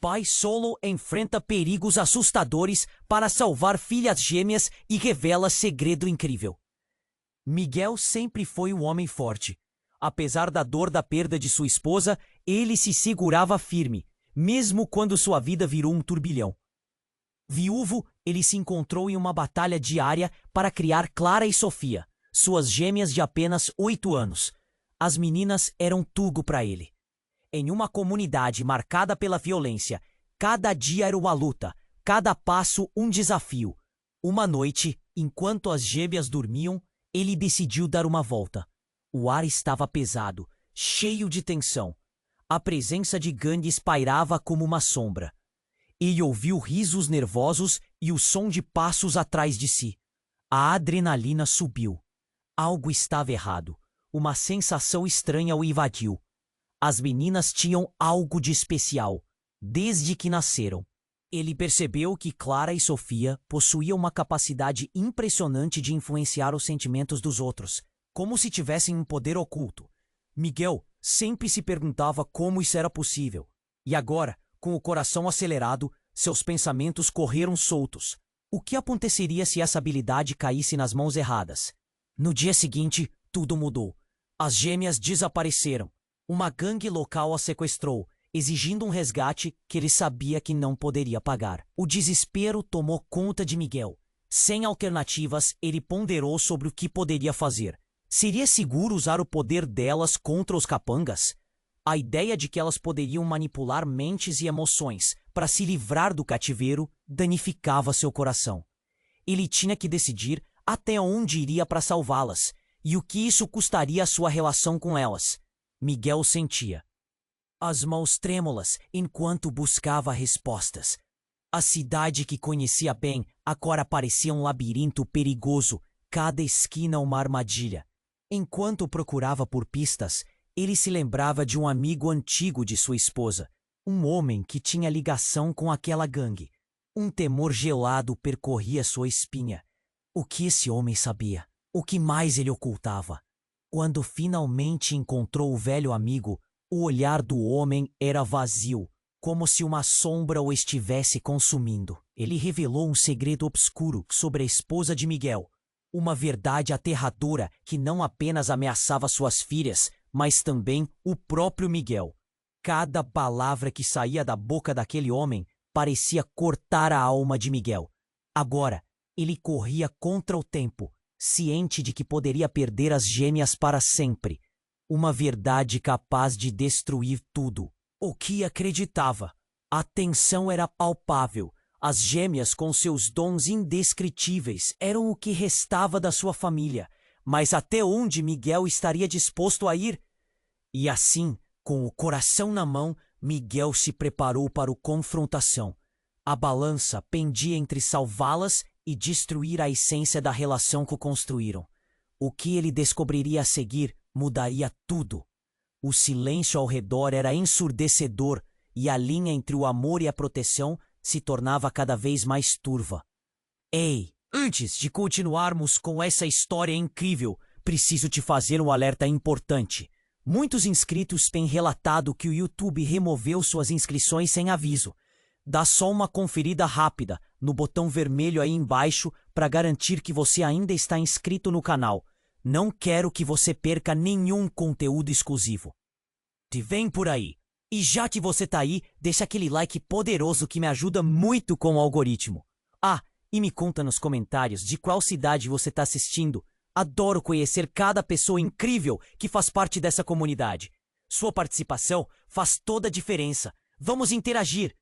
Pai solo enfrenta perigos assustadores para salvar filhas gêmeas e revela segredo incrível. Miguel sempre foi um homem forte. Apesar da dor da perda de sua esposa, ele se segurava firme, mesmo quando sua vida virou um turbilhão. Viúvo, ele se encontrou em uma batalha diária para criar Clara e Sofia, suas gêmeas de apenas 8 anos. As meninas eram tudo para ele. Em uma comunidade marcada pela violência, cada dia era uma luta, cada passo um desafio. Uma noite, enquanto as gêmeas dormiam, ele decidiu dar uma volta. O ar estava pesado, cheio de tensão. A presença de Gandhi pairava como uma sombra. Ele ouviu risos nervosos e o som de passos atrás de si. A adrenalina subiu. Algo estava errado. Uma sensação estranha o invadiu. As meninas tinham algo de especial, desde que nasceram. Ele percebeu que Clara e Sofia possuíam uma capacidade impressionante de influenciar os sentimentos dos outros, como se tivessem um poder oculto. Miguel sempre se perguntava como isso era possível. E agora, com o coração acelerado, seus pensamentos correram soltos. O que aconteceria se essa habilidade caísse nas mãos erradas? No dia seguinte, tudo mudou. As gêmeas desapareceram. Uma gangue local as sequestrou, exigindo um resgate que ele sabia que não poderia pagar. O desespero tomou conta de Miguel. Sem alternativas, ele ponderou sobre o que poderia fazer. Seria seguro usar o poder delas contra os capangas? A ideia de que elas poderiam manipular mentes e emoções para se livrar do cativeiro danificava seu coração. Ele tinha que decidir até onde iria para salvá-las e o que isso custaria à sua relação com elas. Miguel sentia as mãos trêmulas enquanto buscava respostas. A cidade que conhecia bem agora parecia um labirinto perigoso, cada esquina uma armadilha. Enquanto procurava por pistas, ele se lembrava de um amigo antigo de sua esposa, um homem que tinha ligação com aquela gangue. Um temor gelado percorria sua espinha. O que esse homem sabia? O que mais ele ocultava? Quando finalmente encontrou o velho amigo, o olhar do homem era vazio, como se uma sombra o estivesse consumindo. Ele revelou um segredo obscuro sobre a esposa de Miguel, uma verdade aterradora que não apenas ameaçava suas filhas, mas também o próprio Miguel. Cada palavra que saía da boca daquele homem parecia cortar a alma de Miguel. Agora, ele corria contra o tempo, ciente de que poderia perder as gêmeas para sempre. Uma verdade capaz de destruir tudo. O que acreditava? A tensão era palpável. As gêmeas, com seus dons indescritíveis, eram o que restava da sua família. Mas até onde Miguel estaria disposto a ir? E assim, com o coração na mão, Miguel se preparou para a confrontação. A balança pendia entre salvá-las e destruir a essência da relação que construíram. O que ele descobriria a seguir mudaria tudo. O silêncio ao redor era ensurdecedor e a linha entre o amor e a proteção se tornava cada vez mais turva. Ei, antes de continuarmos com essa história incrível, preciso te fazer um alerta importante. Muitos inscritos têm relatado que o YouTube removeu suas inscrições sem aviso. Dá só uma conferida rápida no botão vermelho aí embaixo para garantir que você ainda está inscrito no canal. Não quero que você perca nenhum conteúdo exclusivo. Te vem por aí. E já que você tá aí, deixa aquele like poderoso que me ajuda muito com o algoritmo. Ah, e me conta nos comentários de qual cidade você está assistindo. Adoro conhecer cada pessoa incrível que faz parte dessa comunidade. Sua participação faz toda a diferença. Vamos interagir.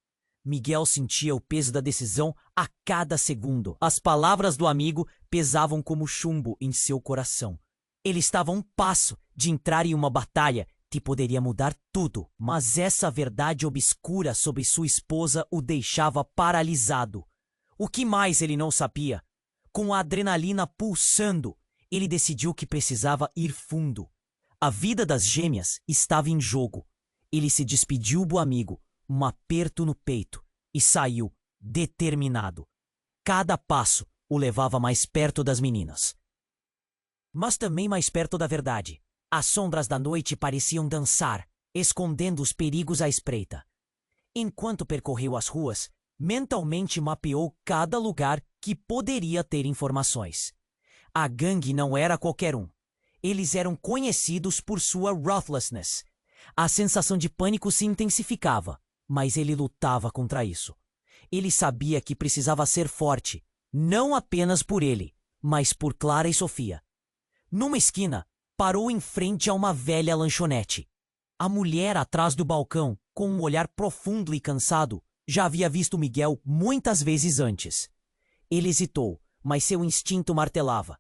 Miguel sentia o peso da decisão a cada segundo. As palavras do amigo pesavam como chumbo em seu coração. Ele estava a um passo de entrar em uma batalha que poderia mudar tudo, mas essa verdade obscura sobre sua esposa o deixava paralisado. O que mais ele não sabia? Com a adrenalina pulsando, ele decidiu que precisava ir fundo. A vida das gêmeas estava em jogo. Ele se despediu do amigo, um aperto no peito, e saiu, determinado. Cada passo o levava mais perto das meninas. Mas também mais perto da verdade. As sombras da noite pareciam dançar, escondendo os perigos à espreita. Enquanto percorreu as ruas, mentalmente mapeou cada lugar que poderia ter informações. A gangue não era qualquer um. Eles eram conhecidos por sua ruthlessness. A sensação de pânico se intensificava, mas ele lutava contra isso. Ele sabia que precisava ser forte, não apenas por ele, mas por Clara e Sofia. Numa esquina, parou em frente a uma velha lanchonete. A mulher atrás do balcão, com um olhar profundo e cansado, já havia visto Miguel muitas vezes antes. Ele hesitou, mas seu instinto martelava.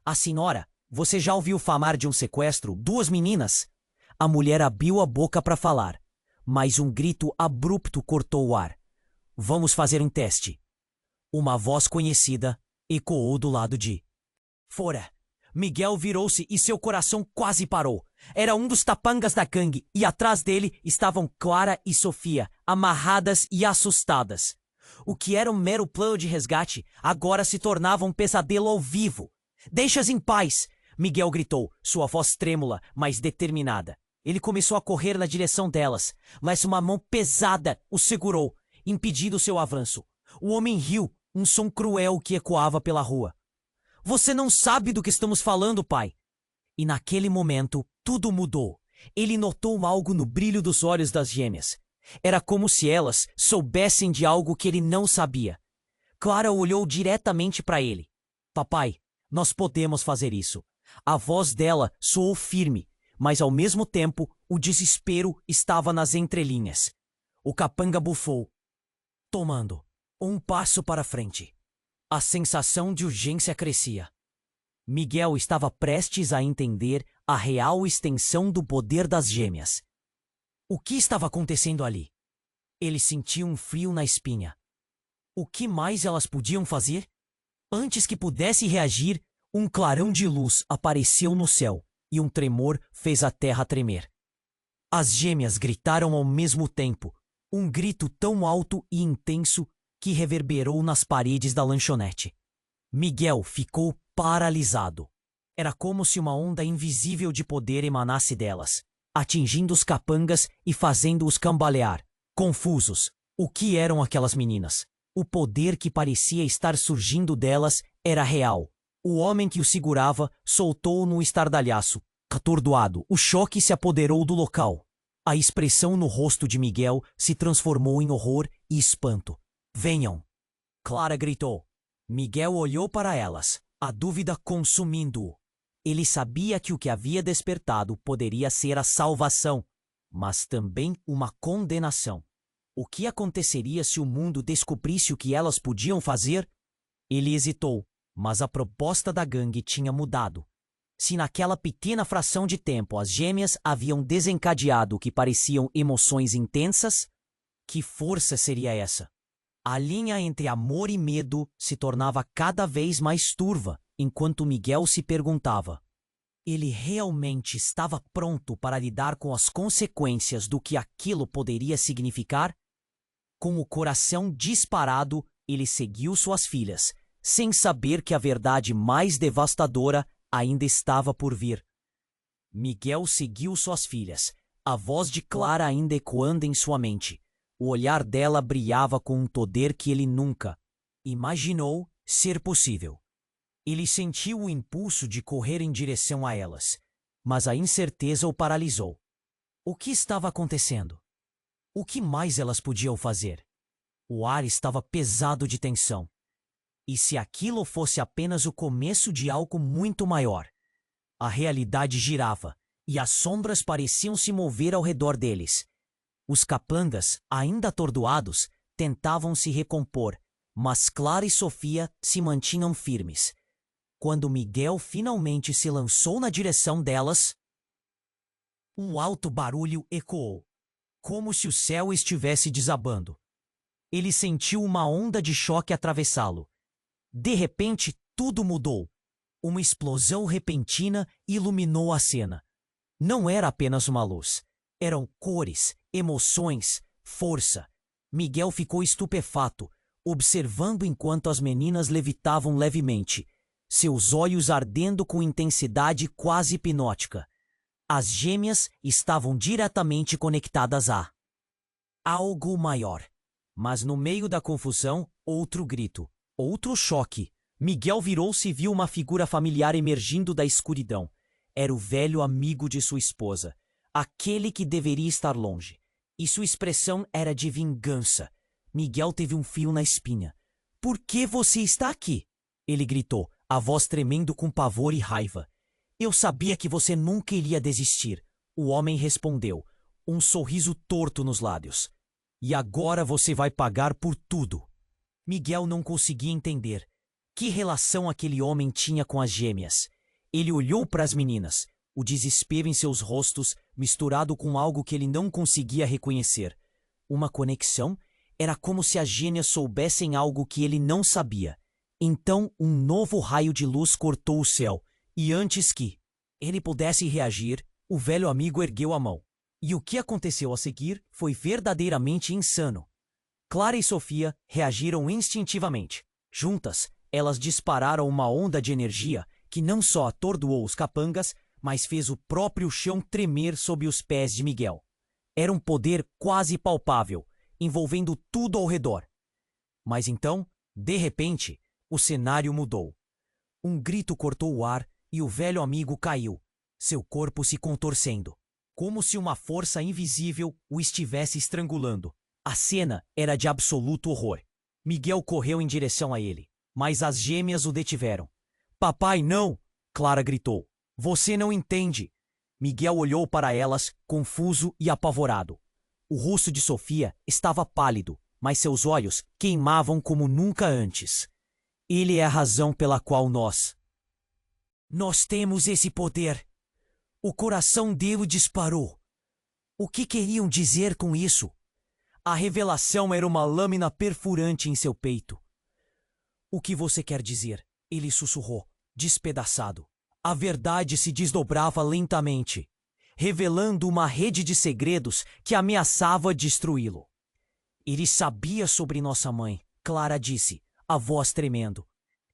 A senhora, você já ouviu falar de um sequestro? 2 meninas? A mulher abriu a boca para falar, mas um grito abrupto cortou o ar. Vamos fazer um teste. Uma voz conhecida ecoou do lado de fora. Miguel virou-se e seu coração quase parou. Era um dos tapangas da gangue e atrás dele estavam Clara e Sofia, amarradas e assustadas. O que era um mero plano de resgate agora se tornava um pesadelo ao vivo. Deixa-as em paz! Miguel gritou, sua voz trêmula, mas determinada. Ele começou a correr na direção delas, mas uma mão pesada o segurou, impedindo seu avanço. O homem riu, um som cruel que ecoava pela rua. Você não sabe do que estamos falando, pai. E naquele momento, tudo mudou. Ele notou algo no brilho dos olhos das gêmeas. Era como se elas soubessem de algo que ele não sabia. Clara olhou diretamente para ele. Papai, nós podemos fazer isso. A voz dela soou firme, mas ao mesmo tempo o desespero estava nas entrelinhas. O capanga bufou, tomando um passo para frente. A sensação de urgência crescia. Miguel estava prestes a entender a real extensão do poder das gêmeas. O que estava acontecendo ali? Ele sentiu um frio na espinha. O que mais elas podiam fazer? Antes que pudesse reagir, um clarão de luz apareceu no céu e um tremor fez a terra tremer. As gêmeas gritaram ao mesmo tempo, um grito tão alto e intenso que reverberou nas paredes da lanchonete. Miguel ficou paralisado. Era como se uma onda invisível de poder emanasse delas, atingindo os capangas e fazendo-os cambalear. Confusos, o que eram aquelas meninas? O poder que parecia estar surgindo delas era real. O homem que o segurava soltou-o num estardalhaço. Atordoado, o choque se apoderou do local. A expressão no rosto de Miguel se transformou em horror e espanto. Venham! Clara gritou. Miguel olhou para elas, a dúvida consumindo-o. Ele sabia que o que havia despertado poderia ser a salvação, mas também uma condenação. O que aconteceria se o mundo descobrisse o que elas podiam fazer? Ele hesitou, mas a proposta da gangue tinha mudado. Se naquela pequena fração de tempo as gêmeas haviam desencadeado o que pareciam emoções intensas, que força seria essa? A linha entre amor e medo se tornava cada vez mais turva, enquanto Miguel se perguntava: ele realmente estava pronto para lidar com as consequências do que aquilo poderia significar? Com o coração disparado, ele seguiu suas filhas, sem saber que a verdade mais devastadora ainda estava por vir. Miguel seguiu suas filhas, a voz de Clara ainda ecoando em sua mente. O olhar dela brilhava com um poder que ele nunca imaginou ser possível. Ele sentiu o impulso de correr em direção a elas, mas a incerteza o paralisou. O que estava acontecendo? O que mais elas podiam fazer? O ar estava pesado de tensão. E se aquilo fosse apenas o começo de algo muito maior? A realidade girava, e as sombras pareciam se mover ao redor deles. Os capangas, ainda atordoados, tentavam se recompor, mas Clara e Sofia se mantinham firmes. Quando Miguel finalmente se lançou na direção delas, um alto barulho ecoou, como se o céu estivesse desabando. Ele sentiu uma onda de choque atravessá-lo. De repente, tudo mudou. Uma explosão repentina iluminou a cena. Não era apenas uma luz. Eram cores, emoções, força. Miguel ficou estupefato, observando enquanto as meninas levitavam levemente, seus olhos ardendo com intensidade quase hipnótica. As gêmeas estavam diretamente conectadas a Algo maior. Mas no meio da confusão, outro grito. Outro choque. Miguel virou-se e viu uma figura familiar emergindo da escuridão. Era o velho amigo de sua esposa. Aquele que deveria estar longe. E sua expressão era de vingança. Miguel teve um fio na espinha. Por que você está aqui? Ele gritou, a voz tremendo com pavor e raiva. Eu sabia que você nunca iria desistir. O homem respondeu, um sorriso torto nos lábios. E agora você vai pagar por tudo. Miguel não conseguia entender. Que relação aquele homem tinha com as gêmeas? Ele olhou para as meninas, o desespero em seus rostos misturado com algo que ele não conseguia reconhecer. Uma conexão? Era como se as gêmeas soubessem algo que ele não sabia. Então um novo raio de luz cortou o céu, e antes que ele pudesse reagir, o velho amigo ergueu a mão. E o que aconteceu a seguir foi verdadeiramente insano. Clara e Sofia reagiram instintivamente. Juntas, elas dispararam uma onda de energia que não só atordoou os capangas, mas fez o próprio chão tremer sob os pés de Miguel. Era um poder quase palpável, envolvendo tudo ao redor. Mas então, de repente, o cenário mudou. Um grito cortou o ar e o velho amigo caiu, seu corpo se contorcendo, como se uma força invisível o estivesse estrangulando. A cena era de absoluto horror. Miguel correu em direção a ele, mas as gêmeas o detiveram. Papai, não! Clara gritou. Você não entende. Miguel olhou para elas, confuso e apavorado. O rosto de Sofia estava pálido, mas seus olhos queimavam como nunca antes. Ele é a razão pela qual nós temos esse poder. O coração dele disparou. O que queriam dizer com isso? A revelação era uma lâmina perfurante em seu peito. O que você quer dizer? Ele sussurrou, despedaçado. A verdade se desdobrava lentamente, revelando uma rede de segredos que ameaçava destruí-lo. Ele sabia sobre nossa mãe, Clara disse, a voz tremendo.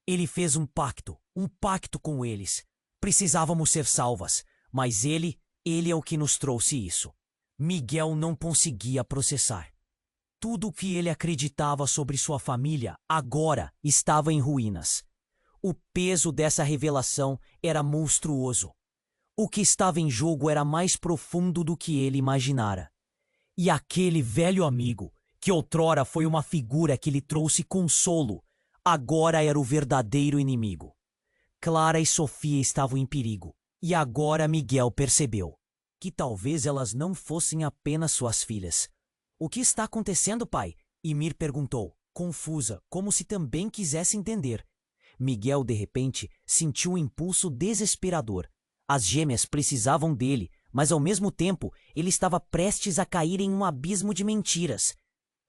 Ele fez um pacto com eles. Precisávamos ser salvas, mas ele é o que nos trouxe isso. Miguel não conseguia processar. Tudo o que ele acreditava sobre sua família agora estava em ruínas. O peso dessa revelação era monstruoso. O que estava em jogo era mais profundo do que ele imaginara. E aquele velho amigo, que outrora foi uma figura que lhe trouxe consolo, agora era o verdadeiro inimigo. Clara e Sofia estavam em perigo, e agora Miguel percebeu que talvez elas não fossem apenas suas filhas. O que está acontecendo, pai? Ymir perguntou, confusa, como se também quisesse entender. Miguel, de repente, sentiu um impulso desesperador. As gêmeas precisavam dele, mas ao mesmo tempo ele estava prestes a cair em um abismo de mentiras.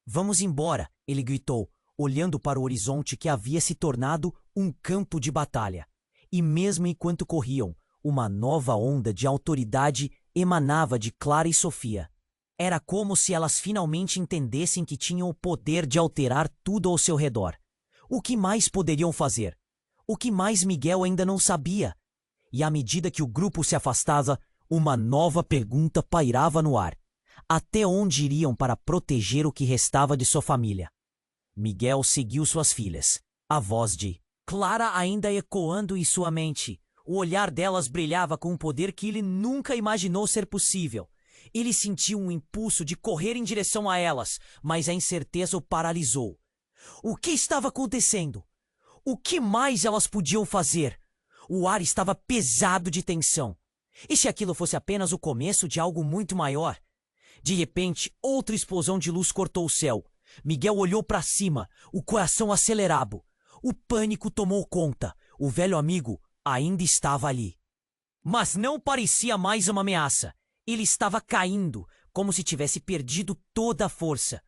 Vamos embora, ele gritou, olhando para o horizonte que havia se tornado um campo de batalha. E mesmo enquanto corriam, uma nova onda de autoridade emanava de Clara e Sofia. Era como se elas finalmente entendessem que tinham o poder de alterar tudo ao seu redor. O que mais poderiam fazer? O que mais Miguel ainda não sabia? E à medida que o grupo se afastava, uma nova pergunta pairava no ar. Até onde iriam para proteger o que restava de sua família? Miguel seguiu suas filhas. A voz de Clara ainda ecoando em sua mente. O olhar delas brilhava com um poder que ele nunca imaginou ser possível. Ele sentiu um impulso de correr em direção a elas, mas a incerteza o paralisou. O que estava acontecendo? O que mais elas podiam fazer? O ar estava pesado de tensão. E se aquilo fosse apenas o começo de algo muito maior? De repente, outra explosão de luz cortou o céu. Miguel olhou para cima, o coração acelerado. O pânico tomou conta. O velho amigo ainda estava ali. Mas não parecia mais uma ameaça. Ele estava caindo, como se tivesse perdido toda a força.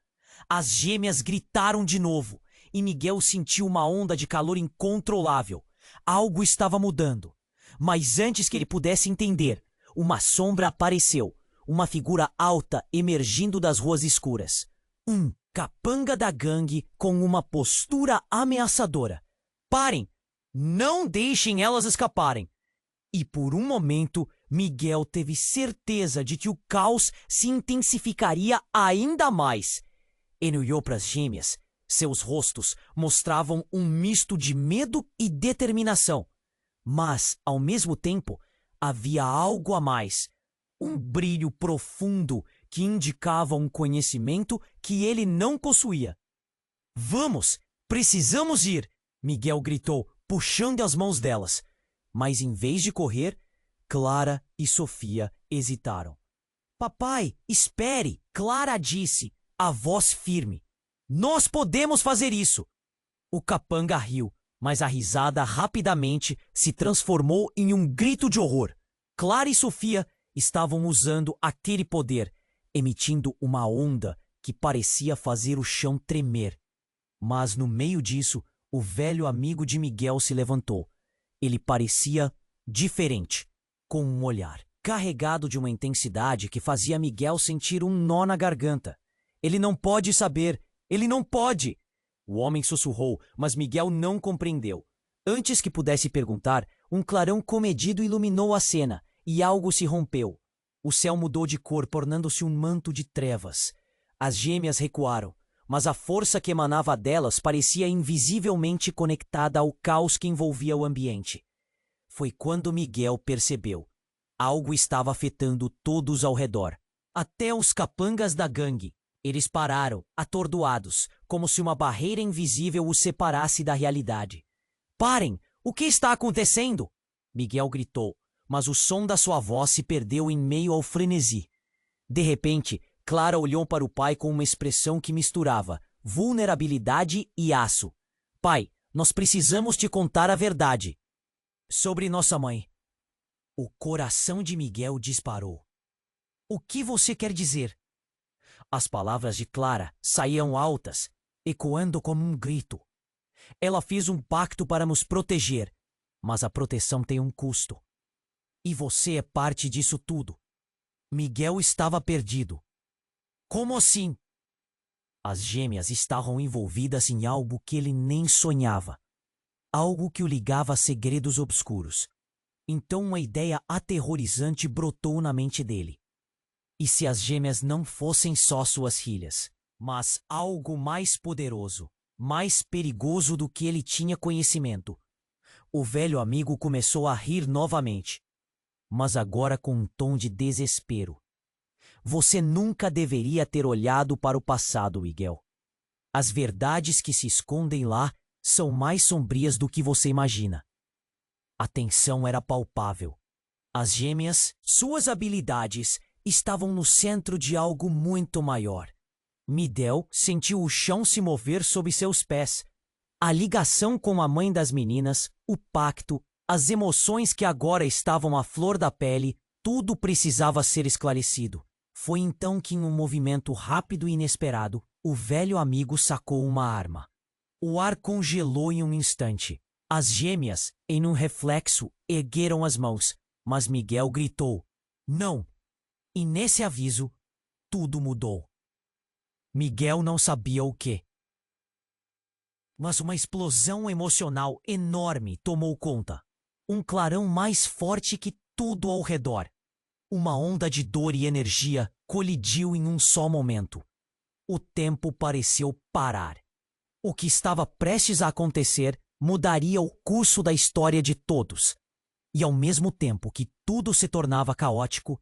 As gêmeas gritaram de novo, e Miguel sentiu uma onda de calor incontrolável. Algo estava mudando. Mas antes que ele pudesse entender, uma sombra apareceu, uma figura alta emergindo das ruas escuras. Um capanga da gangue com uma postura ameaçadora. Parem! Não deixem elas escaparem! E por um momento, Miguel teve certeza de que o caos se intensificaria ainda mais. Ele olhou para as gêmeas. Seus rostos mostravam um misto de medo e determinação. Mas, ao mesmo tempo, havia algo a mais. Um brilho profundo que indicava um conhecimento que ele não possuía. Vamos! Precisamos ir! Miguel gritou, puxando as mãos delas. Mas em vez de correr, Clara e Sofia hesitaram. Papai, espere! Clara disse, a voz firme. Nós podemos fazer isso! O capanga riu, mas a risada rapidamente se transformou em um grito de horror. Clara e Sofia estavam usando aquele poder, emitindo uma onda que parecia fazer o chão tremer. Mas no meio disso, o velho amigo de Miguel se levantou. Ele parecia diferente, com um olhar carregado de uma intensidade que fazia Miguel sentir um nó na garganta. Ele não pode saber, ele não pode! O homem sussurrou, mas Miguel não compreendeu. Antes que pudesse perguntar, um clarão comedido iluminou a cena e algo se rompeu. O céu mudou de cor, tornando-se um manto de trevas. As gêmeas recuaram, mas a força que emanava delas parecia invisivelmente conectada ao caos que envolvia o ambiente. Foi quando Miguel percebeu. Algo estava afetando todos ao redor, até os capangas da gangue. Eles pararam, atordoados, como se uma barreira invisível os separasse da realidade. Parem! O que está acontecendo? Miguel gritou, mas o som da sua voz se perdeu em meio ao frenesi. De repente, Clara olhou para o pai com uma expressão que misturava vulnerabilidade e aço. Pai, nós precisamos te contar a verdade. Sobre nossa mãe. O coração de Miguel disparou. O que você quer dizer? As palavras de Clara saíam altas, ecoando como um grito. Ela fez um pacto para nos proteger, mas a proteção tem um custo. E você é parte disso tudo. Miguel estava perdido. Como assim? As gêmeas estavam envolvidas em algo que ele nem sonhava. Algo que o ligava a segredos obscuros. Então uma ideia aterrorizante brotou na mente dele. E se as gêmeas não fossem só suas filhas, mas algo mais poderoso, mais perigoso do que ele tinha conhecimento? O velho amigo começou a rir novamente, mas agora com um tom de desespero. Você nunca deveria ter olhado para o passado, Miguel. As verdades que se escondem lá são mais sombrias do que você imagina. A tensão era palpável. As gêmeas, suas habilidades, estavam no centro de algo muito maior. Miguel sentiu o chão se mover sob seus pés. A ligação com a mãe das meninas, o pacto, as emoções que agora estavam à flor da pele, tudo precisava ser esclarecido. Foi então que, em um movimento rápido e inesperado, o velho amigo sacou uma arma. O ar congelou em um instante. As gêmeas, em um reflexo, ergueram as mãos, mas Miguel gritou: "Não!" E nesse aviso, tudo mudou. Miguel não sabia o quê. Mas uma explosão emocional enorme tomou conta. Um clarão mais forte que tudo ao redor. Uma onda de dor e energia colidiu em um só momento. O tempo pareceu parar. O que estava prestes a acontecer mudaria o curso da história de todos. E ao mesmo tempo que tudo se tornava caótico,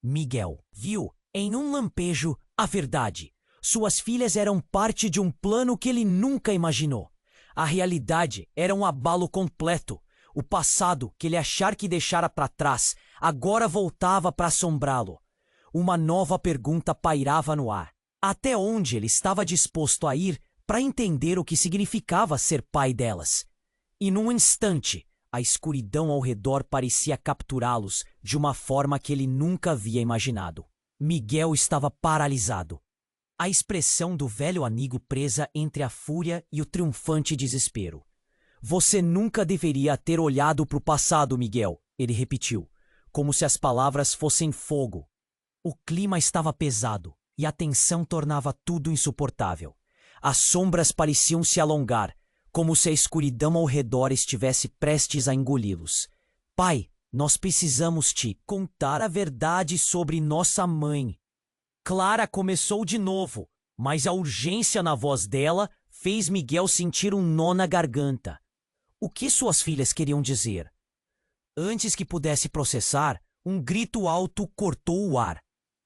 Miguel viu, em um lampejo, a verdade. Suas filhas eram parte de um plano que ele nunca imaginou. A realidade era um abalo completo. O passado, que ele achara que deixara para trás, agora voltava para assombrá-lo. Uma nova pergunta pairava no ar. Até onde ele estava disposto a ir para entender o que significava ser pai delas? E num instante, a escuridão ao redor parecia capturá-los de uma forma que ele nunca havia imaginado. Miguel estava paralisado. A expressão do velho amigo presa entre a fúria e o triunfante desespero. Você nunca deveria ter olhado para o passado, Miguel, ele repetiu, como se as palavras fossem fogo. O clima estava pesado e a tensão tornava tudo insuportável. As sombras pareciam se alongar, como se a escuridão ao redor estivesse prestes a engoli-los. Pai, nós precisamos te contar a verdade sobre nossa mãe. Clara começou de novo, mas a urgência na voz dela fez Miguel sentir um nó na garganta. O que suas filhas queriam dizer? Antes que pudesse processar, um grito alto cortou o ar.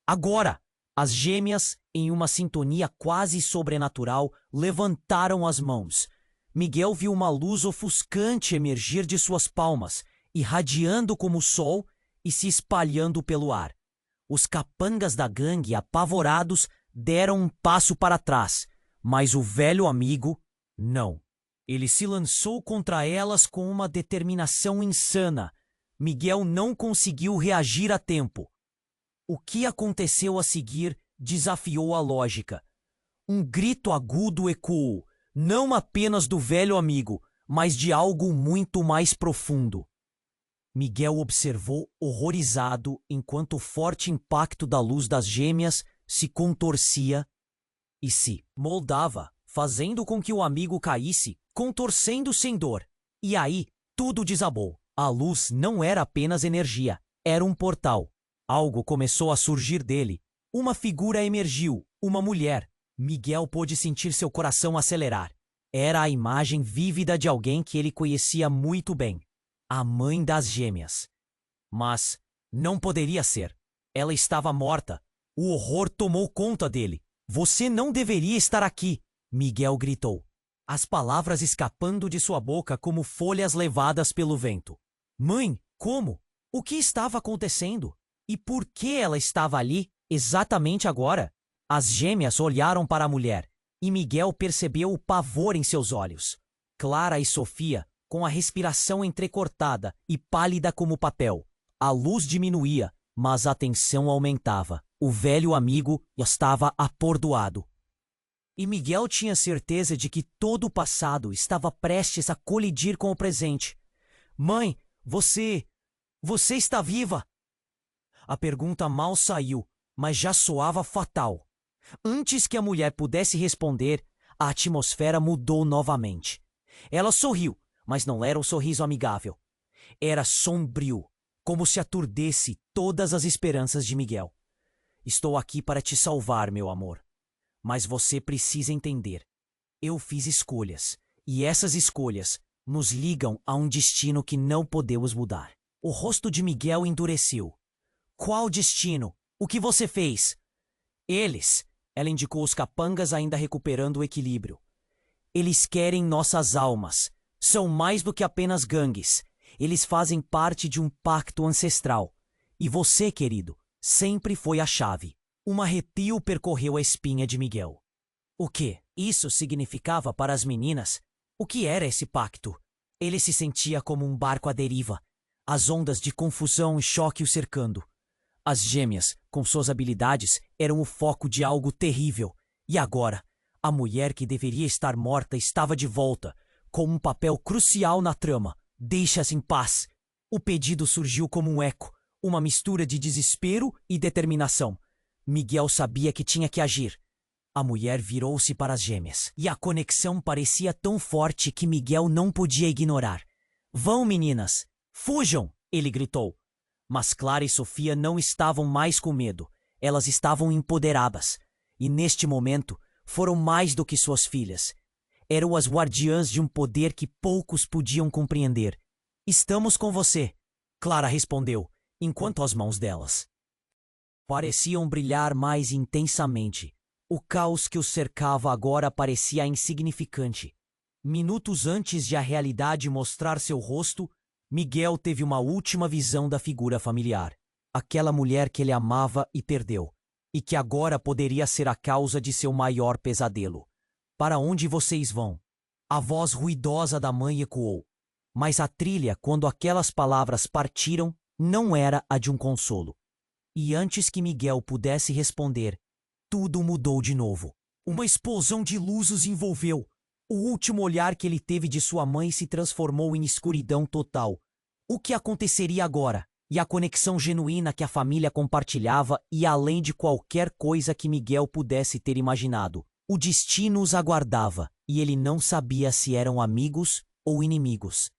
Agora! As gêmeas, em uma sintonia quase sobrenatural, levantaram as mãos. Miguel viu uma luz ofuscante emergir de suas palmas, irradiando como o sol e se espalhando pelo ar. Os capangas da gangue, apavorados, deram um passo para trás, mas o velho amigo, não. Ele se lançou contra elas com uma determinação insana. Miguel não conseguiu reagir a tempo. O que aconteceu a seguir desafiou a lógica. Um grito agudo ecoou, não apenas do velho amigo, mas de algo muito mais profundo. Miguel observou horrorizado enquanto o forte impacto da luz das gêmeas se contorcia e se moldava, fazendo com que o amigo caísse, contorcendo sem dor. E aí, tudo desabou. A luz não era apenas energia, era um portal. Algo começou a surgir dele. Uma figura emergiu, uma mulher. Miguel pôde sentir seu coração acelerar. Era a imagem vívida de alguém que ele conhecia muito bem. A mãe das gêmeas. Mas não poderia ser. Ela estava morta. O horror tomou conta dele. Você não deveria estar aqui, Miguel gritou. As palavras escapando de sua boca como folhas levadas pelo vento. Mãe, como? O que estava acontecendo? E por que ela estava ali, exatamente agora? As gêmeas olharam para a mulher, e Miguel percebeu o pavor em seus olhos. Clara e Sofia, com a respiração entrecortada e pálida como papel. A luz diminuía, mas a tensão aumentava. O velho amigo estava atordoado. E Miguel tinha certeza de que todo o passado estava prestes a colidir com o presente. Mãe, você está viva? A pergunta mal saiu, mas já soava fatal. Antes que a mulher pudesse responder, a atmosfera mudou novamente. Ela sorriu, mas não era um sorriso amigável. Era sombrio, como se aturdesse todas as esperanças de Miguel. Estou aqui para te salvar, meu amor. Mas você precisa entender. Eu fiz escolhas, e essas escolhas nos ligam a um destino que não podemos mudar. O rosto de Miguel endureceu. Qual destino? O que você fez? Eles, ela indicou os capangas ainda recuperando o equilíbrio. Eles querem nossas almas. São mais do que apenas gangues. Eles fazem parte de um pacto ancestral. E você, querido, sempre foi a chave. Um arrepio percorreu a espinha de Miguel. O que isso significava para as meninas? O que era esse pacto? Ele se sentia como um barco à deriva, as ondas de confusão e choque o cercando. As gêmeas, com suas habilidades, eram o foco de algo terrível. E agora, a mulher que deveria estar morta estava de volta, com um papel crucial na trama. Deixa-as em paz. O pedido surgiu como um eco, uma mistura de desespero e determinação. Miguel sabia que tinha que agir. A mulher virou-se para as gêmeas, e a conexão parecia tão forte que Miguel não podia ignorar. Vão, meninas! Fujam! Ele gritou. Mas Clara e Sofia não estavam mais com medo. Elas estavam empoderadas. E neste momento, foram mais do que suas filhas. Eram as guardiãs de um poder que poucos podiam compreender. Estamos com você, Clara respondeu, enquanto as mãos delas pareciam brilhar mais intensamente. O caos que os cercava agora parecia insignificante. Minutos antes de a realidade mostrar seu rosto, Miguel teve uma última visão da figura familiar. Aquela mulher que ele amava e perdeu, e que agora poderia ser a causa de seu maior pesadelo. Para onde vocês vão? A voz ruidosa da mãe ecoou. Mas a trilha, quando aquelas palavras partiram, não era a de um consolo. E antes que Miguel pudesse responder, tudo mudou de novo. Uma explosão de luz os envolveu. O último olhar que ele teve de sua mãe se transformou em escuridão total. O que aconteceria agora? E a conexão genuína que a família compartilhava ia além de qualquer coisa que Miguel pudesse ter imaginado. O destino os aguardava, e ele não sabia se eram amigos ou inimigos.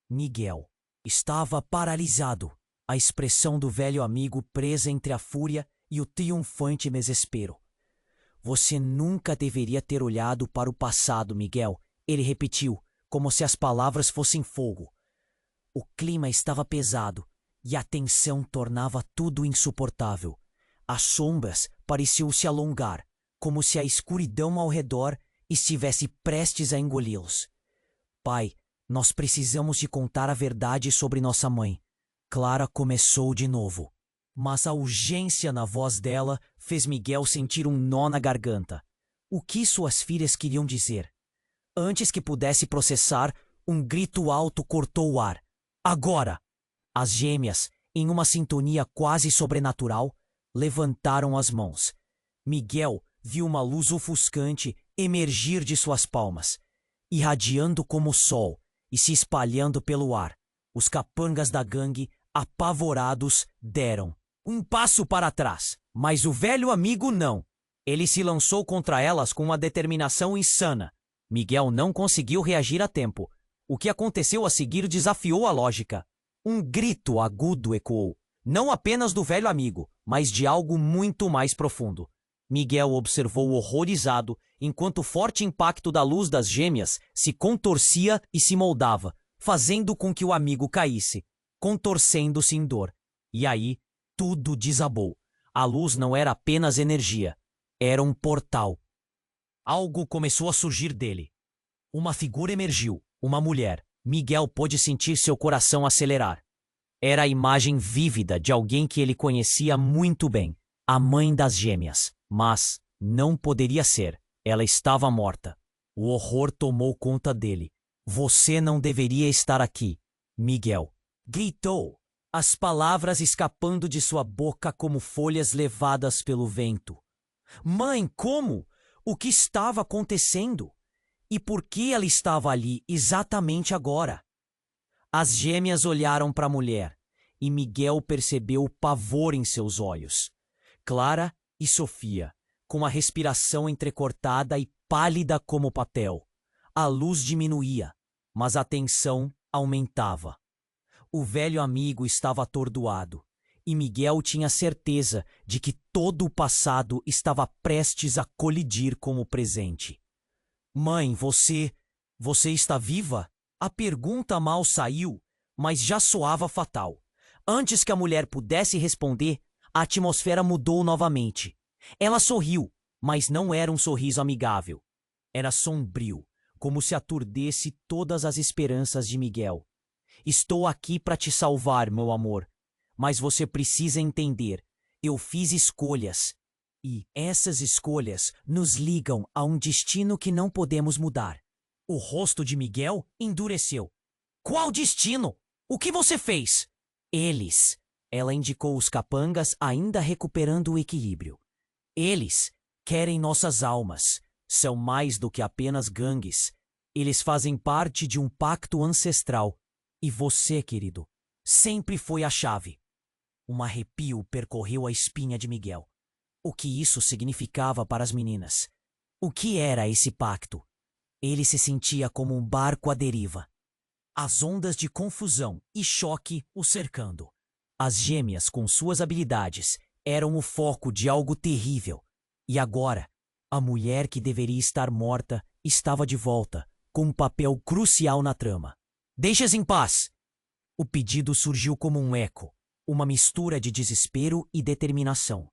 Miguel. Estava paralisado, a expressão do velho amigo presa entre a fúria e o triunfante desespero. Você nunca deveria ter olhado para o passado, Miguel, ele repetiu, como se as palavras fossem fogo. O clima estava pesado e a tensão tornava tudo insuportável. As sombras pareciam se alongar, como se a escuridão ao redor estivesse prestes a engoli-los. Pai, nós precisamos te contar a verdade sobre nossa mãe. Clara começou de novo. Mas a urgência na voz dela fez Miguel sentir um nó na garganta. O que suas filhas queriam dizer? Antes que pudesse processar, um grito alto cortou o ar. Agora! As gêmeas, em uma sintonia quase sobrenatural, levantaram as mãos. Miguel viu uma luz ofuscante emergir de suas palmas, irradiando como o sol e se espalhando pelo ar. Os capangas da gangue, apavorados, deram um passo para trás, mas o velho amigo não. Ele se lançou contra elas com uma determinação insana. Miguel não conseguiu reagir a tempo. O que aconteceu a seguir desafiou a lógica. Um grito agudo ecoou, não apenas do velho amigo, mas de algo muito mais profundo. Miguel observou horrorizado enquanto o forte impacto da luz das gêmeas se contorcia e se moldava, fazendo com que o amigo caísse, contorcendo-se em dor. E aí, tudo desabou. A luz não era apenas energia, era um portal. Algo começou a surgir dele. Uma figura emergiu, uma mulher. Miguel pôde sentir seu coração acelerar. Era a imagem vívida de alguém que ele conhecia muito bem, a mãe das gêmeas. Mas não poderia ser. Ela estava morta. O horror tomou conta dele. Você não deveria estar aqui, Miguel. Gritou, as palavras escapando de sua boca como folhas levadas pelo vento. Mãe, como? O que estava acontecendo? E por que ela estava ali exatamente agora? As gêmeas olharam para a mulher e Miguel percebeu o pavor em seus olhos. Clara e Sofia, com a respiração entrecortada e pálida como papel. A luz diminuía, mas a tensão aumentava. O velho amigo estava atordoado e Miguel tinha certeza de que todo o passado estava prestes a colidir com o presente. Mãe, você está viva? A pergunta mal saiu, mas já soava fatal. Antes que a mulher pudesse responder, a atmosfera mudou novamente. Ela sorriu, mas não era um sorriso amigável. Era sombrio, como se aturdesse todas as esperanças de Miguel. Estou aqui para te salvar, meu amor. Mas você precisa entender, eu fiz escolhas. E essas escolhas nos ligam a um destino que não podemos mudar. O rosto de Miguel endureceu. Qual destino? O que você fez? Eles. Ela indicou os capangas ainda recuperando o equilíbrio. Eles querem nossas almas. São mais do que apenas gangues. Eles fazem parte de um pacto ancestral. E você, querido, sempre foi a chave. Um arrepio percorreu a espinha de Miguel. O que isso significava para as meninas? O que era esse pacto? Ele se sentia como um barco à deriva. As ondas de confusão e choque o cercando. As gêmeas, com suas habilidades, eram o foco de algo terrível. E agora, a mulher que deveria estar morta estava de volta, com um papel crucial na trama. Deixe-as em paz! O pedido surgiu como um eco, uma mistura de desespero e determinação.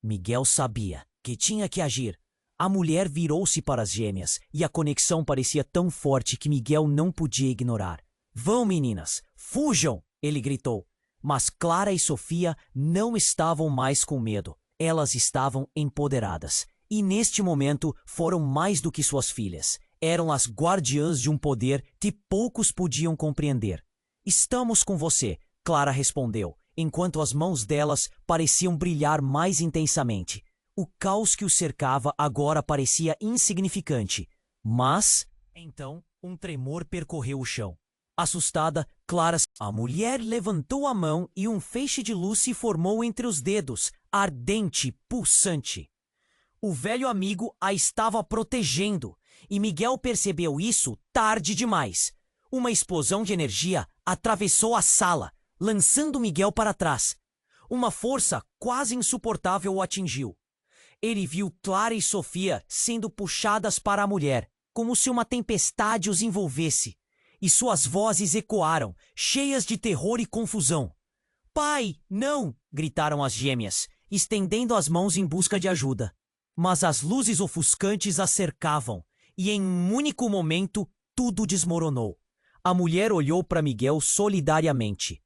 Miguel sabia que tinha que agir. A mulher virou-se para as gêmeas e a conexão parecia tão forte que Miguel não podia ignorar. Vão, meninas! Fujam! Ele gritou. Mas Clara e Sofia não estavam mais com medo. Elas estavam empoderadas. E neste momento foram mais do que suas filhas. Eram as guardiãs de um poder que poucos podiam compreender. Estamos com você, Clara respondeu, enquanto as mãos delas pareciam brilhar mais intensamente. O caos que o cercava agora parecia insignificante. Mas, então, um tremor percorreu o chão. Assustada, Clara... A mulher levantou a mão e um feixe de luz se formou entre os dedos, ardente, pulsante. O velho amigo a estava protegendo, e Miguel percebeu isso tarde demais. Uma explosão de energia atravessou a sala, lançando Miguel para trás. Uma força quase insuportável o atingiu. Ele viu Clara e Sofia sendo puxadas para a mulher, como se uma tempestade os envolvesse, e suas vozes ecoaram, cheias de terror e confusão. "Pai, não!" gritaram as gêmeas, estendendo as mãos em busca de ajuda. Mas as luzes ofuscantes as cercavam, e em um único momento tudo desmoronou. A mulher olhou para Miguel solidariamente.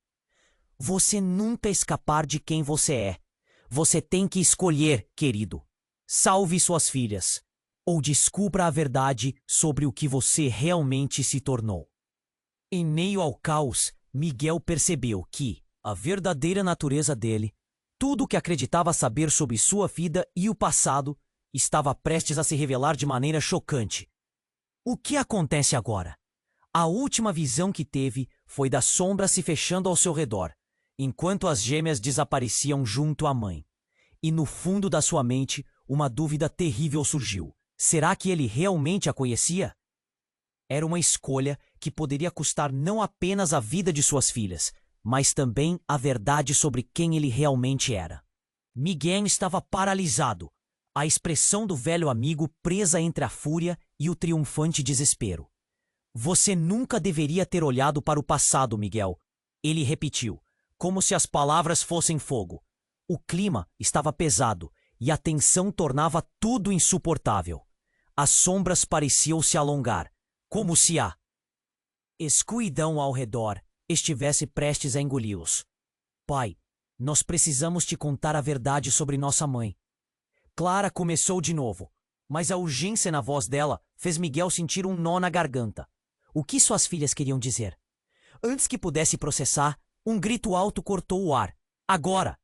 "Você nunca escapar de quem você é. Você tem que escolher, querido. Salve suas filhas, ou descubra a verdade sobre o que você realmente se tornou." Em meio ao caos, Miguel percebeu que a verdadeira natureza dele, tudo o que acreditava saber sobre sua vida e o passado, estava prestes a se revelar de maneira chocante. O que acontece agora? A última visão que teve foi da sombra se fechando ao seu redor, enquanto as gêmeas desapareciam junto à mãe. E no fundo da sua mente, uma dúvida terrível surgiu. Será que ele realmente a conhecia? Era uma escolha que poderia custar não apenas a vida de suas filhas, mas também a verdade sobre quem ele realmente era. Miguel estava paralisado, a expressão do velho amigo presa entre a fúria e o triunfante desespero. "Você nunca deveria ter olhado para o passado, Miguel", ele repetiu, como se as palavras fossem fogo. O clima estava pesado e a tensão tornava tudo insuportável. As sombras pareciam se alongar, como se a escuridão ao redor estivesse prestes a engoli-los. "Pai, nós precisamos te contar a verdade sobre nossa mãe." Clara começou de novo, mas a urgência na voz dela fez Miguel sentir um nó na garganta. O que suas filhas queriam dizer? Antes que pudesse processar, um grito alto cortou o ar. "Agora!"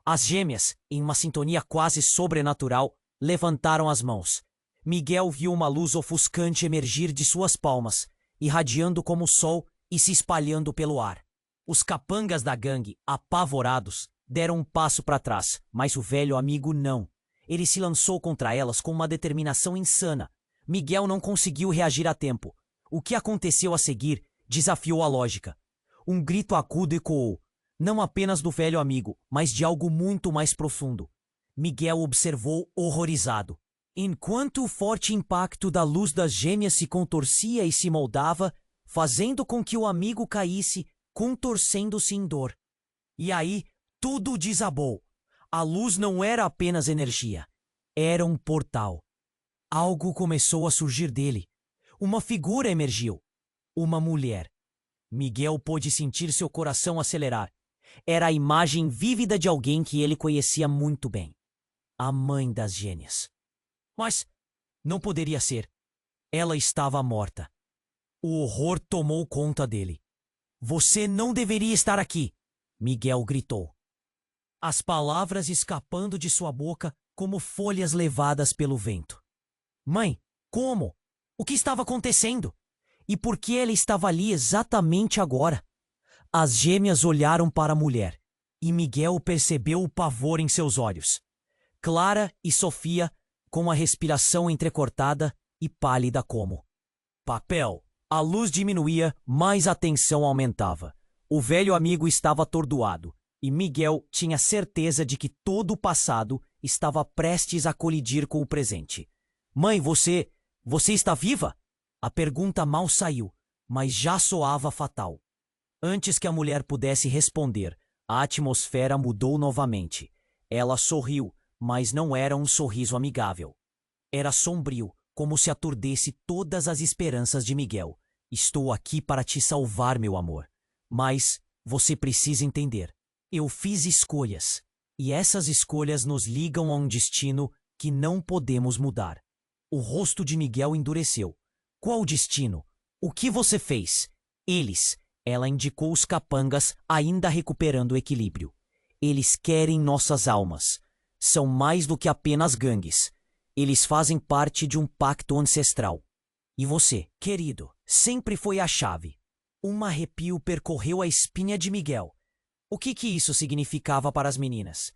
As gêmeas, em uma sintonia quase sobrenatural, levantaram as mãos. Miguel viu uma luz ofuscante emergir de suas palmas, irradiando como o sol e se espalhando pelo ar. Os capangas da gangue, apavorados, deram um passo para trás, mas o velho amigo não. Ele se lançou contra elas com uma determinação insana. Miguel não conseguiu reagir a tempo. O que aconteceu a seguir desafiou a lógica. Um grito agudo ecoou, não apenas do velho amigo, mas de algo muito mais profundo. Miguel observou horrorizado. Enquanto o forte impacto da luz das gêmeas se contorcia e se moldava, fazendo com que o amigo caísse, contorcendo-se em dor. E aí, tudo desabou. A luz não era apenas energia. Era um portal. Algo começou a surgir dele. Uma figura emergiu. Uma mulher. Miguel pôde sentir seu coração acelerar. Era a imagem vívida de alguém que ele conhecia muito bem. A mãe das gêmeas. Mas não poderia ser. Ela estava morta. O horror tomou conta dele. "Você não deveria estar aqui!" Miguel gritou. As palavras escapando de sua boca como folhas levadas pelo vento. "Mãe, como? O que estava acontecendo? E por que ela estava ali exatamente agora?" As gêmeas olharam para a mulher, e Miguel percebeu o pavor em seus olhos. Clara e Sofia, com a respiração entrecortada e pálida como papel. A luz diminuía, mas a tensão aumentava. O velho amigo estava atordoado, e Miguel tinha certeza de que todo o passado estava prestes a colidir com o presente. "Mãe, você está viva?" A pergunta mal saiu, mas já soava fatal. Antes que a mulher pudesse responder, a atmosfera mudou novamente. Ela sorriu, mas não era um sorriso amigável. Era sombrio, como se aturdesse todas as esperanças de Miguel. "Estou aqui para te salvar, meu amor. Mas você precisa entender. Eu fiz escolhas, e essas escolhas nos ligam a um destino que não podemos mudar." O rosto de Miguel endureceu. "Qual destino? O que você fez?" "Eles." Ela indicou os capangas, ainda recuperando o equilíbrio. "Eles querem nossas almas. São mais do que apenas gangues. Eles fazem parte de um pacto ancestral. E você, querido, sempre foi a chave." Um arrepio percorreu a espinha de Miguel. O que isso significava para as meninas?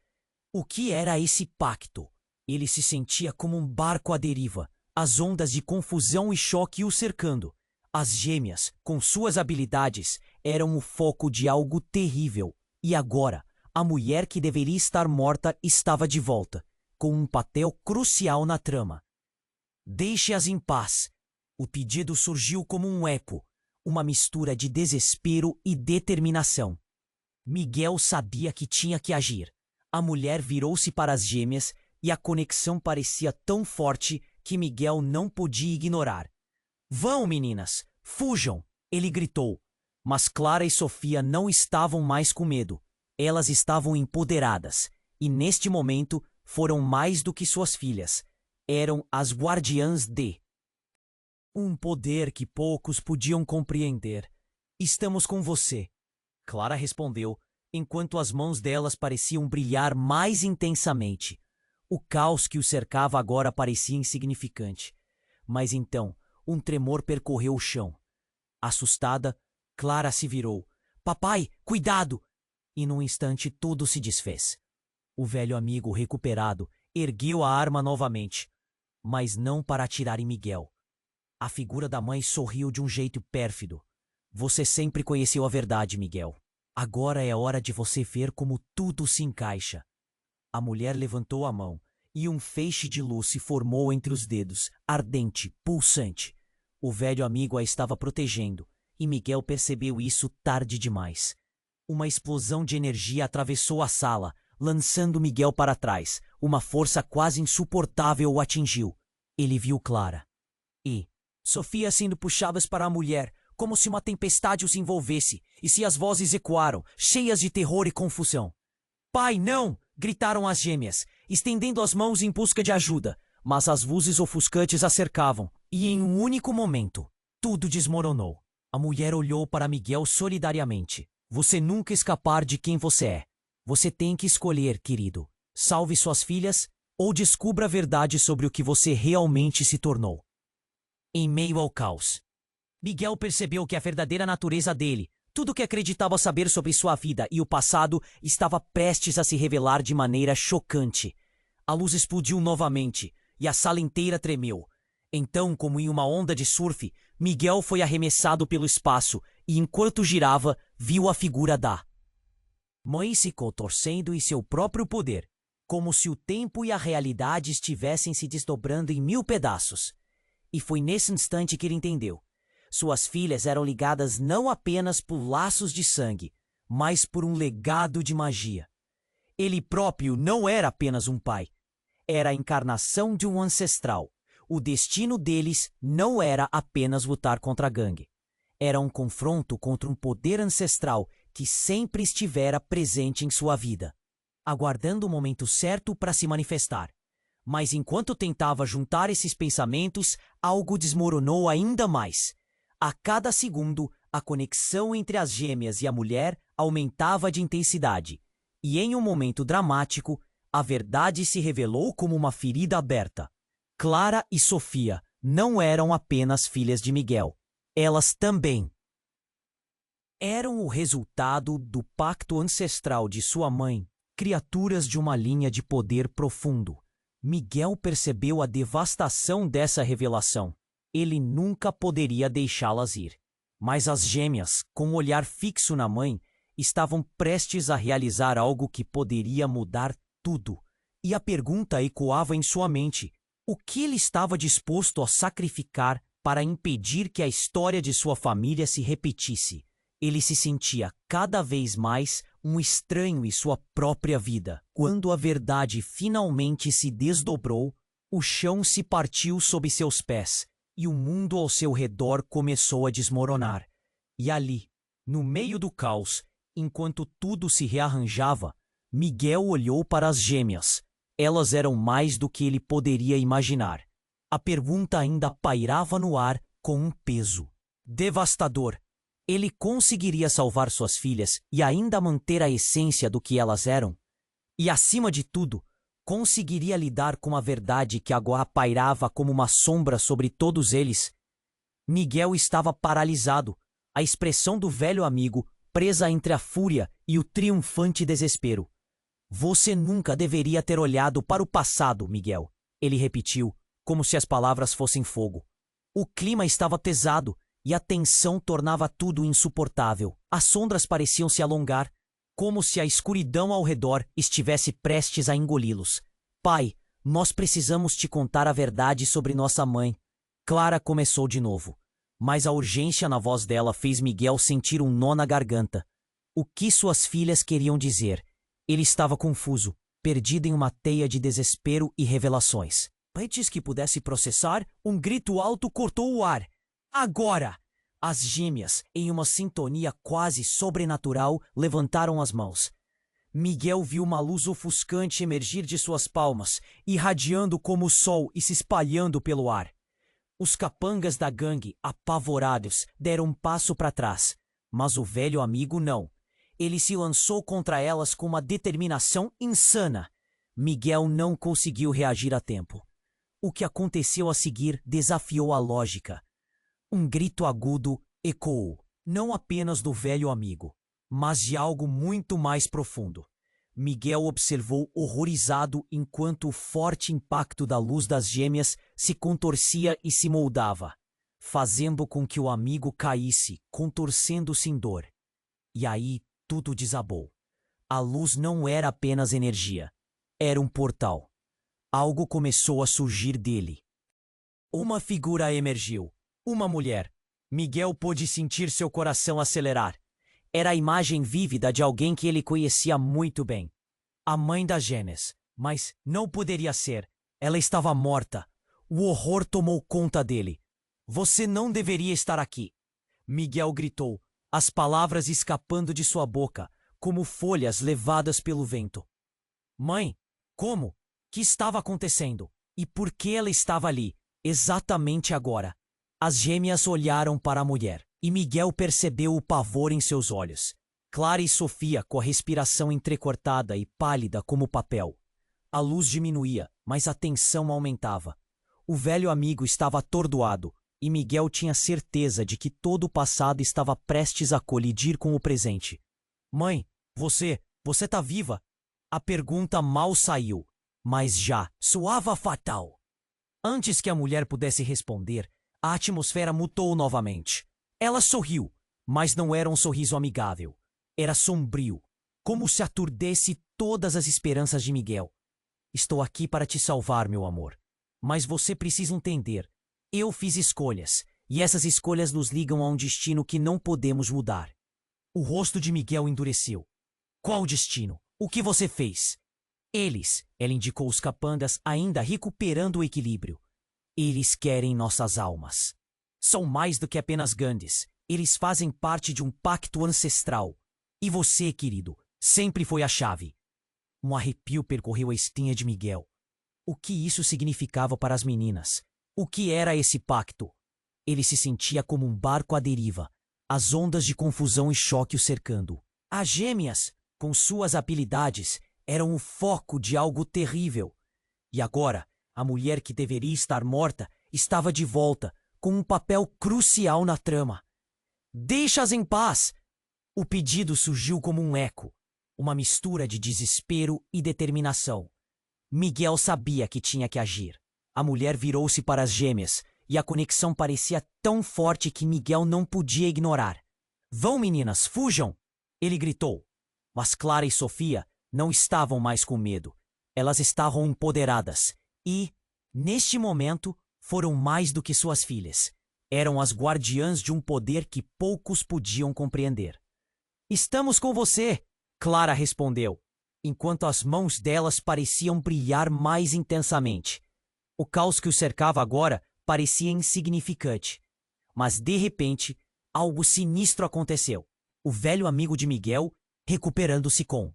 O que era esse pacto? Ele se sentia como um barco à deriva, as ondas de confusão e choque o cercando. As gêmeas, com suas habilidades, eram o foco de algo terrível. E agora, a mulher que deveria estar morta estava de volta, com um papel crucial na trama. Deixe-as em paz. O pedido surgiu como um eco, uma mistura de desespero e determinação. Miguel sabia que tinha que agir. A mulher virou-se para as gêmeas e a conexão parecia tão forte que Miguel não podia ignorar. Vão, meninas! Fujam! Ele gritou. Mas Clara e Sofia não estavam mais com medo. Elas estavam empoderadas. E neste momento foram mais do que suas filhas. Eram as guardiãs de um poder que poucos podiam compreender. Estamos com você, Clara respondeu, enquanto as mãos delas pareciam brilhar mais intensamente. O caos que o cercava agora parecia insignificante. Mas então, um tremor percorreu o chão. Assustada, Clara se virou. Papai, cuidado! E num instante tudo se desfez. O velho amigo recuperado ergueu a arma novamente, mas não para atirar em Miguel. A figura da mãe sorriu de um jeito pérfido. Você sempre conheceu a verdade, Miguel. Agora é hora de você ver como tudo se encaixa. A mulher levantou a mão e um feixe de luz se formou entre os dedos, ardente, pulsante. O velho amigo a estava protegendo, e Miguel percebeu isso tarde demais. Uma explosão de energia atravessou a sala, lançando Miguel para trás. Uma força quase insuportável o atingiu. Ele viu Clara e Sofia sendo puxadas para a mulher, como se uma tempestade os envolvesse, e as vozes ecoaram, cheias de terror e confusão. Pai, não! Gritaram as gêmeas, estendendo as mãos em busca de ajuda, mas as luzes ofuscantes a cercavam, e em um único momento, tudo desmoronou. A mulher olhou para Miguel solidariamente. Você nunca escapar de quem você é. Você tem que escolher, querido. Salve suas filhas ou descubra a verdade sobre o que você realmente se tornou. Em meio ao caos, Miguel percebeu que a verdadeira natureza dele, tudo o que acreditava saber sobre sua vida e o passado, estava prestes a se revelar de maneira chocante. A luz explodiu novamente e a sala inteira tremeu. Então, como em uma onda de surf, Miguel foi arremessado pelo espaço e, enquanto girava, viu a figura da mãe se contorcendo em seu próprio poder, como se o tempo e a realidade estivessem se desdobrando em 1000 pedaços. E foi nesse instante que ele entendeu. Suas filhas eram ligadas não apenas por laços de sangue, mas por um legado de magia. Ele próprio não era apenas um pai. Era a encarnação de um ancestral. O destino deles não era apenas lutar contra a gangue. Era um confronto contra um poder ancestral que sempre estivera presente em sua vida, aguardando o momento certo para se manifestar. Mas enquanto tentava juntar esses pensamentos, algo desmoronou ainda mais. A cada segundo, a conexão entre as gêmeas e a mulher aumentava de intensidade. E em um momento dramático, a verdade se revelou como uma ferida aberta. Clara e Sofia não eram apenas filhas de Miguel. Elas também eram o resultado do pacto ancestral de sua mãe, criaturas de uma linha de poder profundo. Miguel percebeu a devastação dessa revelação. Ele nunca poderia deixá-las ir. Mas as gêmeas, com um olhar fixo na mãe, estavam prestes a realizar algo que poderia mudar tudo. E a pergunta ecoava em sua mente: o que ele estava disposto a sacrificar para impedir que a história de sua família se repetisse? Ele se sentia cada vez mais um estranho em sua própria vida. Quando a verdade finalmente se desdobrou, o chão se partiu sob seus pés e o mundo ao seu redor começou a desmoronar. E ali, no meio do caos, enquanto tudo se rearranjava, Miguel olhou para as gêmeas. Elas eram mais do que ele poderia imaginar. A pergunta ainda pairava no ar com um peso devastador. Ele conseguiria salvar suas filhas e ainda manter a essência do que elas eram? E, acima de tudo, conseguiria lidar com a verdade que agora pairava como uma sombra sobre todos eles? Miguel estava paralisado, a expressão do velho amigo presa entre a fúria e o triunfante desespero. Você nunca deveria ter olhado para o passado, Miguel, ele repetiu, como se as palavras fossem fogo. O clima estava pesado e a tensão tornava tudo insuportável. As sombras pareciam se alongar, como se a escuridão ao redor estivesse prestes a engoli-los. Pai, nós precisamos te contar a verdade sobre nossa mãe. Clara começou de novo, mas a urgência na voz dela fez Miguel sentir um nó na garganta. O que suas filhas queriam dizer? Ele estava confuso, perdido em uma teia de desespero e revelações. Antes que pudesse processar, um grito alto cortou o ar. Agora! As gêmeas, em uma sintonia quase sobrenatural, levantaram as mãos. Miguel viu uma luz ofuscante emergir de suas palmas, irradiando como o sol e se espalhando pelo ar. Os capangas da gangue, apavorados, deram um passo para trás, mas o velho amigo não. Ele se lançou contra elas com uma determinação insana. Miguel não conseguiu reagir a tempo. O que aconteceu a seguir desafiou a lógica. Um grito agudo ecoou, não apenas do velho amigo, mas de algo muito mais profundo. Miguel observou horrorizado enquanto o forte impacto da luz das gêmeas se contorcia e se moldava, fazendo com que o amigo caísse, contorcendo-se em dor. E aí tudo desabou. A luz não era apenas energia, era um portal. Algo começou a surgir dele. Uma figura emergiu. Uma mulher. Miguel pôde sentir seu coração acelerar. Era a imagem vívida de alguém que ele conhecia muito bem. A mãe das gêmeas. Mas não poderia ser. Ela estava morta. O horror tomou conta dele. Você não deveria estar aqui. Miguel gritou, as palavras escapando de sua boca, como folhas levadas pelo vento. Mãe, como? O que estava acontecendo? E por que ela estava ali, exatamente agora? As gêmeas olharam para a mulher, e Miguel percebeu o pavor em seus olhos. Clara e Sofia com a respiração entrecortada e pálida como papel. A luz diminuía, mas a tensão aumentava. O velho amigo estava atordoado, e Miguel tinha certeza de que todo o passado estava prestes a colidir com o presente. Mãe, você tá viva? A pergunta mal saiu, mas já soava fatal. Antes que a mulher pudesse responder, a atmosfera mudou novamente. Ela sorriu, mas não era um sorriso amigável. Era sombrio, como se aturdesse todas as esperanças de Miguel. Estou aqui para te salvar, meu amor. Mas você precisa entender. Eu fiz escolhas, e essas escolhas nos ligam a um destino que não podemos mudar. O rosto de Miguel endureceu. Qual destino? O que você fez? Eles, ela indicou os capangas, ainda recuperando o equilíbrio. Eles querem nossas almas. São mais do que apenas Gandhis. Eles fazem parte de um pacto ancestral. E você, querido, sempre foi a chave. Um arrepio percorreu a espinha de Miguel. O que isso significava para as meninas? O que era esse pacto? Ele se sentia como um barco à deriva, as ondas de confusão e choque o cercando. As gêmeas, com suas habilidades, eram o foco de algo terrível. E agora, a mulher que deveria estar morta estava de volta, com um papel crucial na trama. Deixa-as em paz! O pedido surgiu como um eco, uma mistura de desespero e determinação. Miguel sabia que tinha que agir. A mulher virou-se para as gêmeas, e a conexão parecia tão forte que Miguel não podia ignorar. Vão, meninas, fujam! Ele gritou. Mas Clara e Sofia não estavam mais com medo. Elas estavam empoderadas. E, neste momento, foram mais do que suas filhas. Eram as guardiãs de um poder que poucos podiam compreender. Estamos com você, Clara respondeu, enquanto as mãos delas pareciam brilhar mais intensamente. O caos que os cercava agora parecia insignificante. Mas, de repente, algo sinistro aconteceu. O velho amigo de Miguel, recuperando-se com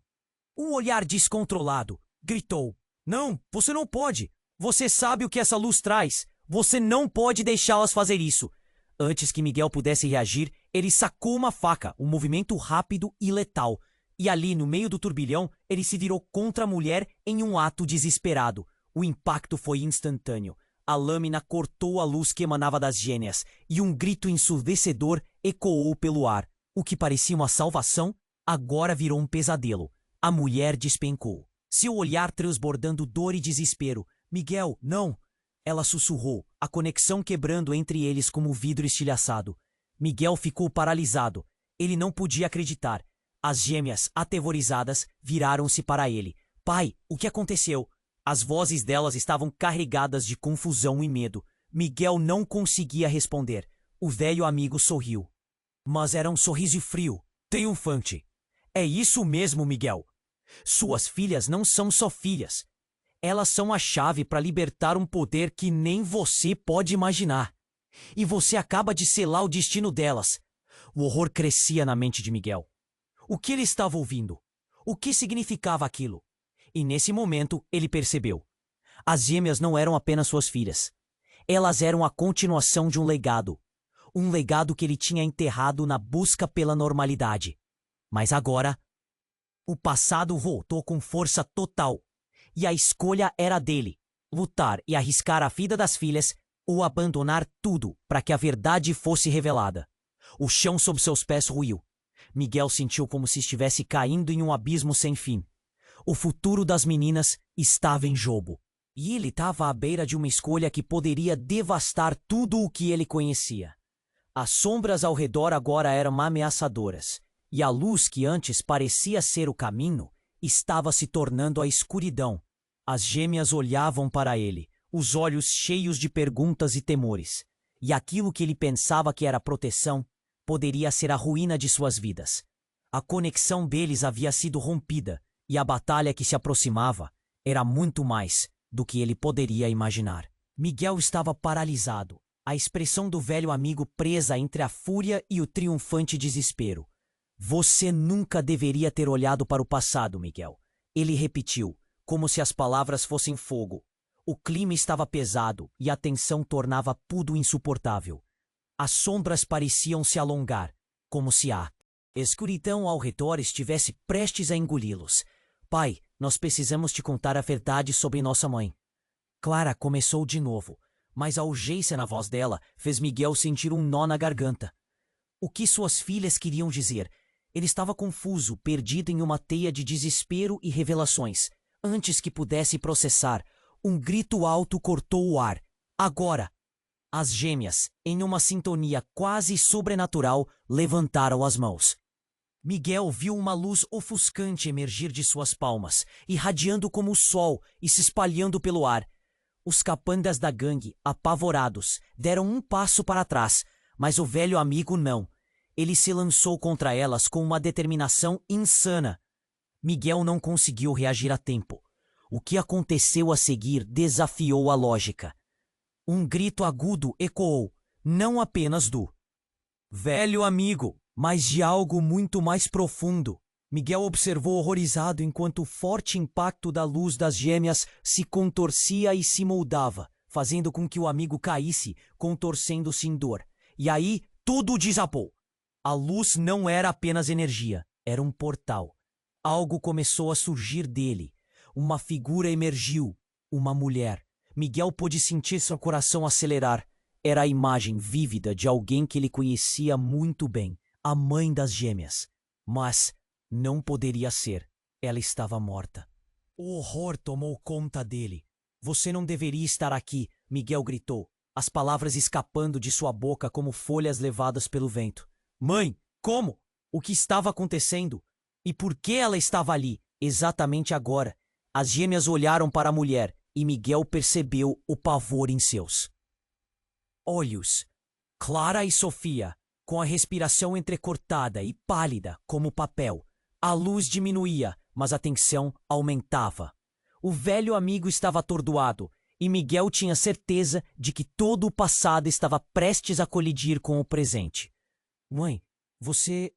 um olhar descontrolado, gritou: Não, você não pode! Você sabe o que essa luz traz! Você não pode deixá-las fazer isso! Antes que Miguel pudesse reagir, ele sacou uma faca, um movimento rápido e letal. E ali, no meio do turbilhão, ele se virou contra a mulher em um ato desesperado. O impacto foi instantâneo. A lâmina cortou a luz que emanava das gêmeas, e um grito ensurdecedor ecoou pelo ar. O que parecia uma salvação, agora virou um pesadelo. A mulher despencou, seu olhar transbordando dor e desespero. Miguel, não! Ela sussurrou, a conexão quebrando entre eles como vidro estilhaçado. Miguel ficou paralisado. Ele não podia acreditar. As gêmeas, aterrorizadas, viraram-se para ele. Pai, o que aconteceu? As vozes delas estavam carregadas de confusão e medo. Miguel não conseguia responder. O velho amigo sorriu. Mas era um sorriso frio, triunfante. É isso mesmo, Miguel. Suas filhas não são só filhas. Elas são a chave para libertar um poder que nem você pode imaginar. E você acaba de selar o destino delas. O horror crescia na mente de Miguel. O que ele estava ouvindo? O que significava aquilo? E nesse momento ele percebeu. As gêmeas não eram apenas suas filhas. Elas eram a continuação de um legado. Um legado que ele tinha enterrado na busca pela normalidade. Mas agora, o passado voltou com força total. E a escolha era dele: lutar e arriscar a vida das filhas ou abandonar tudo para que a verdade fosse revelada. O chão sob seus pés ruiu. Miguel sentiu como se estivesse caindo em um abismo sem fim. O futuro das meninas estava em jogo. E ele estava à beira de uma escolha que poderia devastar tudo o que ele conhecia. As sombras ao redor agora eram ameaçadoras. E a luz que antes parecia ser o caminho estava se tornando a escuridão. As gêmeas olhavam para ele, os olhos cheios de perguntas e temores. E aquilo que ele pensava que era proteção poderia ser a ruína de suas vidas. A conexão deles havia sido rompida, e a batalha que se aproximava era muito mais do que ele poderia imaginar. Miguel estava paralisado, a expressão do velho amigo presa entre a fúria e o triunfante desespero. Você nunca deveria ter olhado para o passado, Miguel. Ele repetiu, como se as palavras fossem fogo. O clima estava pesado e a tensão tornava tudo insuportável. As sombras pareciam se alongar, como se a escuridão ao redor estivesse prestes a engoli-los. Pai, nós precisamos te contar a verdade sobre nossa mãe. Clara começou de novo, mas a urgência na voz dela fez Miguel sentir um nó na garganta. O que suas filhas queriam dizer? Ele estava confuso, perdido em uma teia de desespero e revelações. Antes que pudesse processar, um grito alto cortou o ar. Agora! As gêmeas, em uma sintonia quase sobrenatural, levantaram as mãos. Miguel viu uma luz ofuscante emergir de suas palmas, irradiando como o sol e se espalhando pelo ar. Os capangas da gangue, apavorados, deram um passo para trás, mas o velho amigo não. Ele se lançou contra elas com uma determinação insana. Miguel não conseguiu reagir a tempo. O que aconteceu a seguir desafiou a lógica. Um grito agudo ecoou, não apenas do velho amigo, mas de algo muito mais profundo. Miguel observou horrorizado enquanto o forte impacto da luz das gêmeas se contorcia e se moldava, fazendo com que o amigo caísse, contorcendo-se em dor. E aí, tudo desabou. A luz não era apenas energia, era um portal. Algo começou a surgir dele. Uma figura emergiu, uma mulher. Miguel pôde sentir seu coração acelerar. Era a imagem vívida de alguém que ele conhecia muito bem, a mãe das gêmeas. Mas não poderia ser. Ela estava morta. O horror tomou conta dele. Você não deveria estar aqui, Miguel gritou, as palavras escapando de sua boca como folhas levadas pelo vento. Mãe, como? O que estava acontecendo? E por que ela estava ali, exatamente agora? As gêmeas olharam para a mulher e Miguel percebeu o pavor em seus olhos. Clara e Sofia, com a respiração entrecortada e pálida como papel. A luz diminuía, mas a tensão aumentava. O velho amigo estava atordoado e Miguel tinha certeza de que todo o passado estava prestes a colidir com o presente. Mãe, você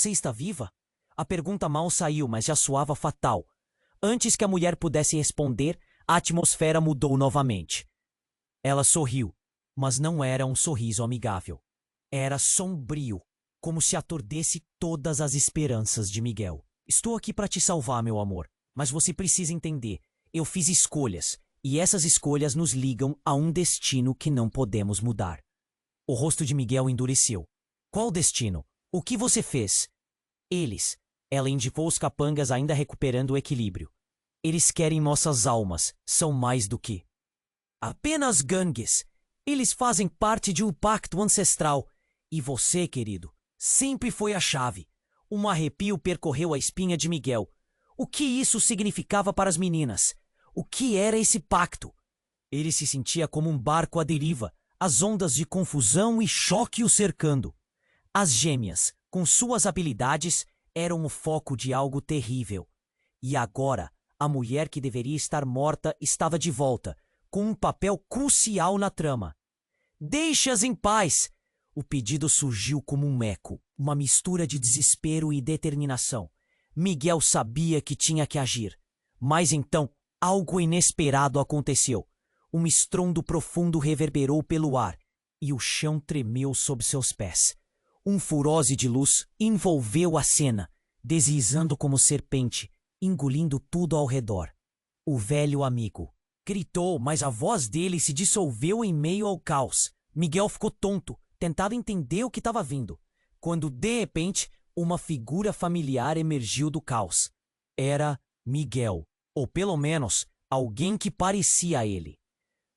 está viva? A pergunta mal saiu, mas já soava fatal. Antes que a mulher pudesse responder, a atmosfera mudou novamente. Ela sorriu, mas não era um sorriso amigável. Era sombrio, como se aturdesse todas as esperanças de Miguel. Estou aqui para te salvar, meu amor, mas você precisa entender. Eu fiz escolhas, e essas escolhas nos ligam a um destino que não podemos mudar. O rosto de Miguel endureceu. Qual destino? O que você fez? Eles. Ela indicou os capangas ainda recuperando o equilíbrio. Eles querem nossas almas. São mais do que apenas gangues. Eles fazem parte de um pacto ancestral. E você, querido, sempre foi a chave. Um arrepio percorreu a espinha de Miguel. O que isso significava para as meninas? O que era esse pacto? Ele se sentia como um barco à deriva, as ondas de confusão e choque o cercando. As gêmeas, com suas habilidades, eram o foco de algo terrível. E agora, a mulher que deveria estar morta estava de volta, com um papel crucial na trama. Deixe-as em paz! O pedido surgiu como um eco, uma mistura de desespero e determinação. Miguel sabia que tinha que agir. Mas então, algo inesperado aconteceu. Um estrondo profundo reverberou pelo ar, e o chão tremeu sob seus pés. Um furose de luz envolveu a cena, deslizando como serpente, engolindo tudo ao redor. O velho amigo gritou, mas a voz dele se dissolveu em meio ao caos. Miguel ficou tonto, tentando entender o que estava vindo, quando, de repente, uma figura familiar emergiu do caos. Era Miguel, ou pelo menos, alguém que parecia a ele.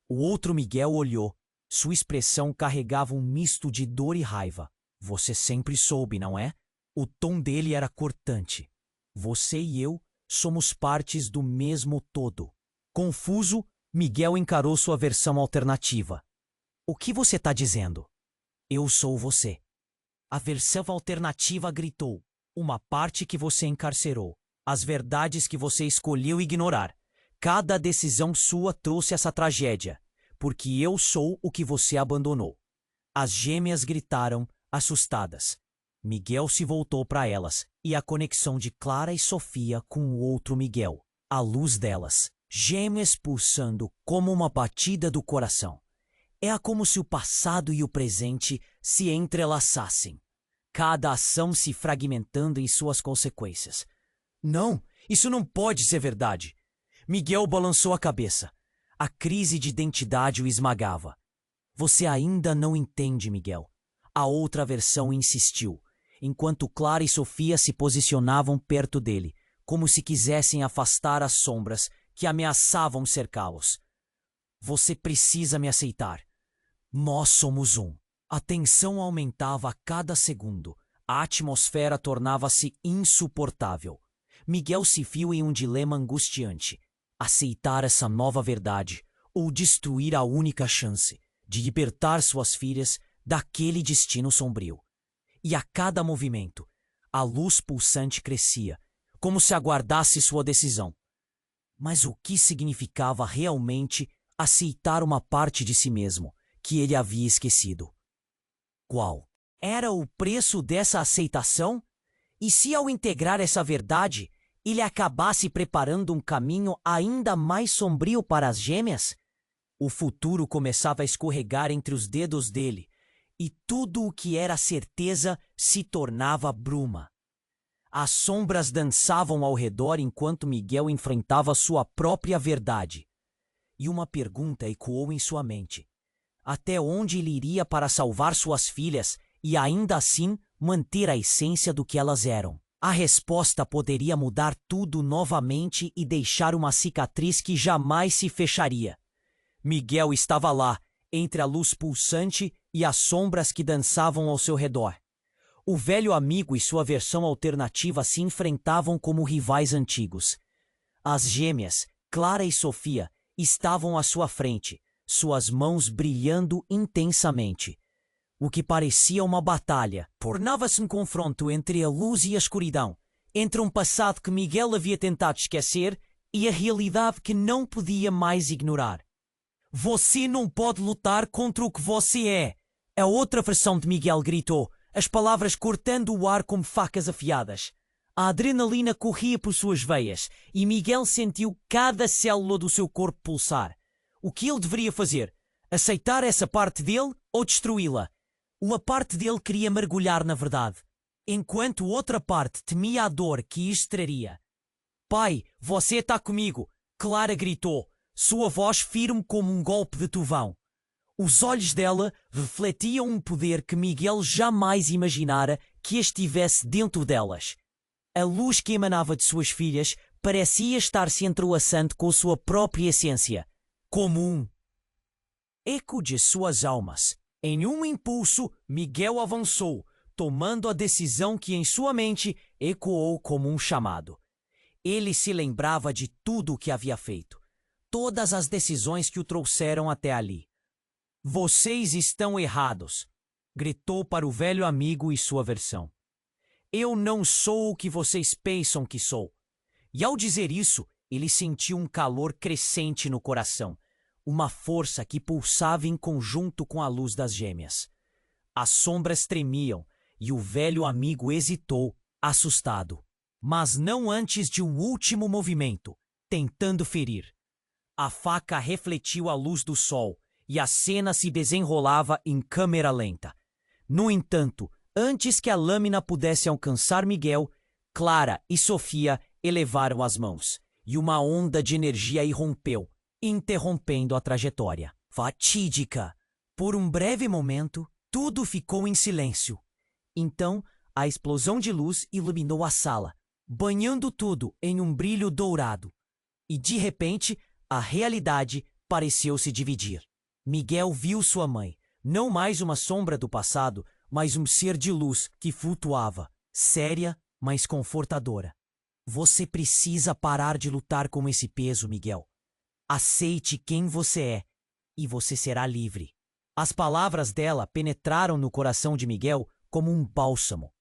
O outro Miguel olhou. Sua expressão carregava um misto de dor e raiva. Você sempre soube, não é? O tom dele era cortante. Você e eu somos partes do mesmo todo. Confuso, Miguel encarou sua versão alternativa. O que você está dizendo? Eu sou você. A versão alternativa gritou. Uma parte que você encarcerou. As verdades que você escolheu ignorar. Cada decisão sua trouxe essa tragédia, porque eu sou o que você abandonou. As gêmeas gritaram, assustadas. Miguel se voltou para elas, e a conexão de Clara e Sofia com o outro Miguel. A luz delas, gêmeas pulsando como uma batida do coração. É como se o passado e o presente se entrelaçassem, cada ação se fragmentando em suas consequências. Não, isso não pode ser verdade. Miguel balançou a cabeça. A crise de identidade o esmagava. Você ainda não entende, Miguel. A outra versão insistiu, enquanto Clara e Sofia se posicionavam perto dele, como se quisessem afastar as sombras que ameaçavam cercá-los. Você precisa me aceitar. Nós somos um. A tensão aumentava a cada segundo. A atmosfera tornava-se insuportável. Miguel se viu em um dilema angustiante. Aceitar essa nova verdade ou destruir a única chance de libertar suas filhas daquele destino sombrio. E a cada movimento, a luz pulsante crescia, como se aguardasse sua decisão. Mas o que significava realmente aceitar uma parte de si mesmo que ele havia esquecido? Qual era o preço dessa aceitação? E se ao integrar essa verdade, ele acabasse preparando um caminho ainda mais sombrio para as gêmeas? O futuro começava a escorregar entre os dedos dele, e tudo o que era certeza se tornava bruma. As sombras dançavam ao redor enquanto Miguel enfrentava sua própria verdade. E uma pergunta ecoou em sua mente. Até onde ele iria para salvar suas filhas e ainda assim manter a essência do que elas eram? A resposta poderia mudar tudo novamente e deixar uma cicatriz que jamais se fecharia. Miguel estava lá, entre a luz pulsante e as sombras que dançavam ao seu redor. O velho amigo e sua versão alternativa se enfrentavam como rivais antigos. As gêmeas, Clara e Sofia, estavam à sua frente, suas mãos brilhando intensamente. O que parecia uma batalha tornava-se um confronto entre a luz e a escuridão, entre um passado que Miguel havia tentado esquecer e a realidade que não podia mais ignorar. Você não pode lutar contra o que você é! A outra versão de Miguel gritou, as palavras cortando o ar como facas afiadas. A adrenalina corria por suas veias e Miguel sentiu cada célula do seu corpo pulsar. O que ele deveria fazer? Aceitar essa parte dele ou destruí-la? Uma parte dele queria mergulhar na verdade, enquanto outra parte temia a dor que isto traria. Pai, você está comigo! Clara gritou, sua voz firme como um golpe de trovão. Os olhos dela refletiam um poder que Miguel jamais imaginara que estivesse dentro delas. A luz que emanava de suas filhas parecia estar se entrelaçando com sua própria essência, como um eco de suas almas. Em um impulso, Miguel avançou, tomando a decisão que em sua mente ecoou como um chamado. Ele se lembrava de tudo o que havia feito, todas as decisões que o trouxeram até ali. Vocês estão errados, gritou para o velho amigo e sua versão. Eu não sou o que vocês pensam que sou. E ao dizer isso, ele sentiu um calor crescente no coração, uma força que pulsava em conjunto com a luz das gêmeas. As sombras tremiam e o velho amigo hesitou, assustado. Mas não antes de um último movimento, tentando ferir. A faca refletiu a luz do sol e a cena se desenrolava em câmera lenta. No entanto, antes que a lâmina pudesse alcançar Miguel, Clara e Sofia elevaram as mãos, e uma onda de energia irrompeu, interrompendo a trajetória. Fatídica! Por um breve momento, tudo ficou em silêncio. Então, a explosão de luz iluminou a sala, banhando tudo em um brilho dourado. E, de repente, a realidade pareceu se dividir. Miguel viu sua mãe, não mais uma sombra do passado, mas um ser de luz que flutuava, séria, mas confortadora. Você precisa parar de lutar com esse peso, Miguel. Aceite quem você é, e você será livre. As palavras dela penetraram no coração de Miguel como um bálsamo.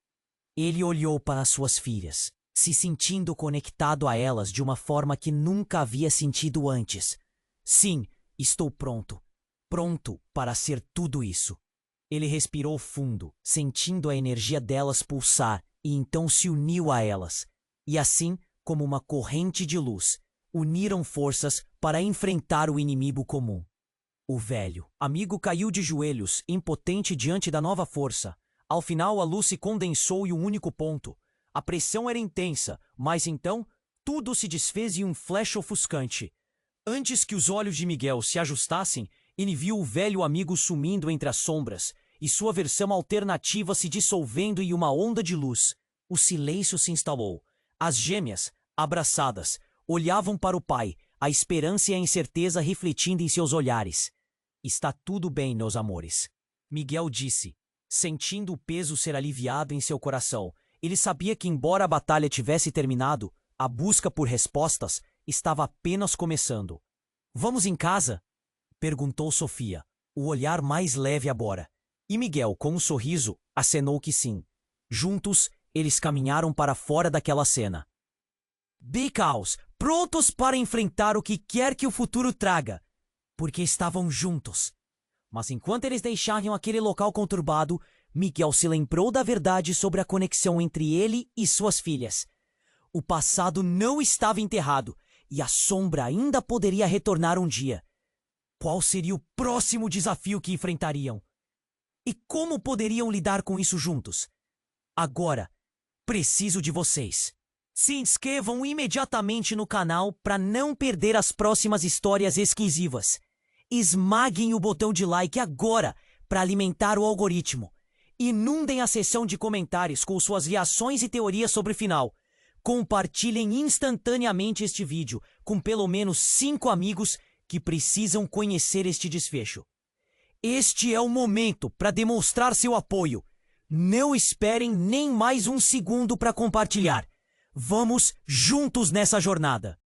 Ele olhou para suas filhas, se sentindo conectado a elas de uma forma que nunca havia sentido antes. Sim, estou pronto. Pronto para ser tudo isso. Ele respirou fundo, sentindo a energia delas pulsar, e então se uniu a elas. E assim, como uma corrente de luz, uniram forças para enfrentar o inimigo comum. O velho amigo caiu de joelhos, impotente diante da nova força. Ao final, a luz se condensou em um único ponto. A pressão era intensa, mas então tudo se desfez em um flash ofuscante. Antes que os olhos de Miguel se ajustassem, ele viu o velho amigo sumindo entre as sombras e sua versão alternativa se dissolvendo em uma onda de luz. O silêncio se instalou. As gêmeas, abraçadas, olhavam para o pai, a esperança e a incerteza refletindo em seus olhares. Está tudo bem, meus amores, Miguel disse, sentindo o peso ser aliviado em seu coração. Ele sabia que, embora a batalha tivesse terminado, a busca por respostas estava apenas começando. Vamos em casa? Perguntou Sofia, o olhar mais leve agora. E Miguel, com um sorriso, acenou que sim. Juntos, eles caminharam para fora daquela cena. Bicaus, prontos para enfrentar o que quer que o futuro traga, porque estavam juntos. Mas enquanto eles deixavam aquele local conturbado, Miguel se lembrou da verdade sobre a conexão entre ele e suas filhas. O passado não estava enterrado, e a sombra ainda poderia retornar um dia. Qual seria o próximo desafio que enfrentariam? E como poderiam lidar com isso juntos? Agora, preciso de vocês. Se inscrevam imediatamente no canal para não perder as próximas histórias exclusivas. Esmaguem o botão de like agora para alimentar o algoritmo. Inundem a seção de comentários com suas reações e teorias sobre o final. Compartilhem instantaneamente este vídeo com pelo menos 5 amigos que precisam conhecer este desfecho. Este é o momento para demonstrar seu apoio. Não esperem nem mais um segundo para compartilhar. Vamos juntos nessa jornada.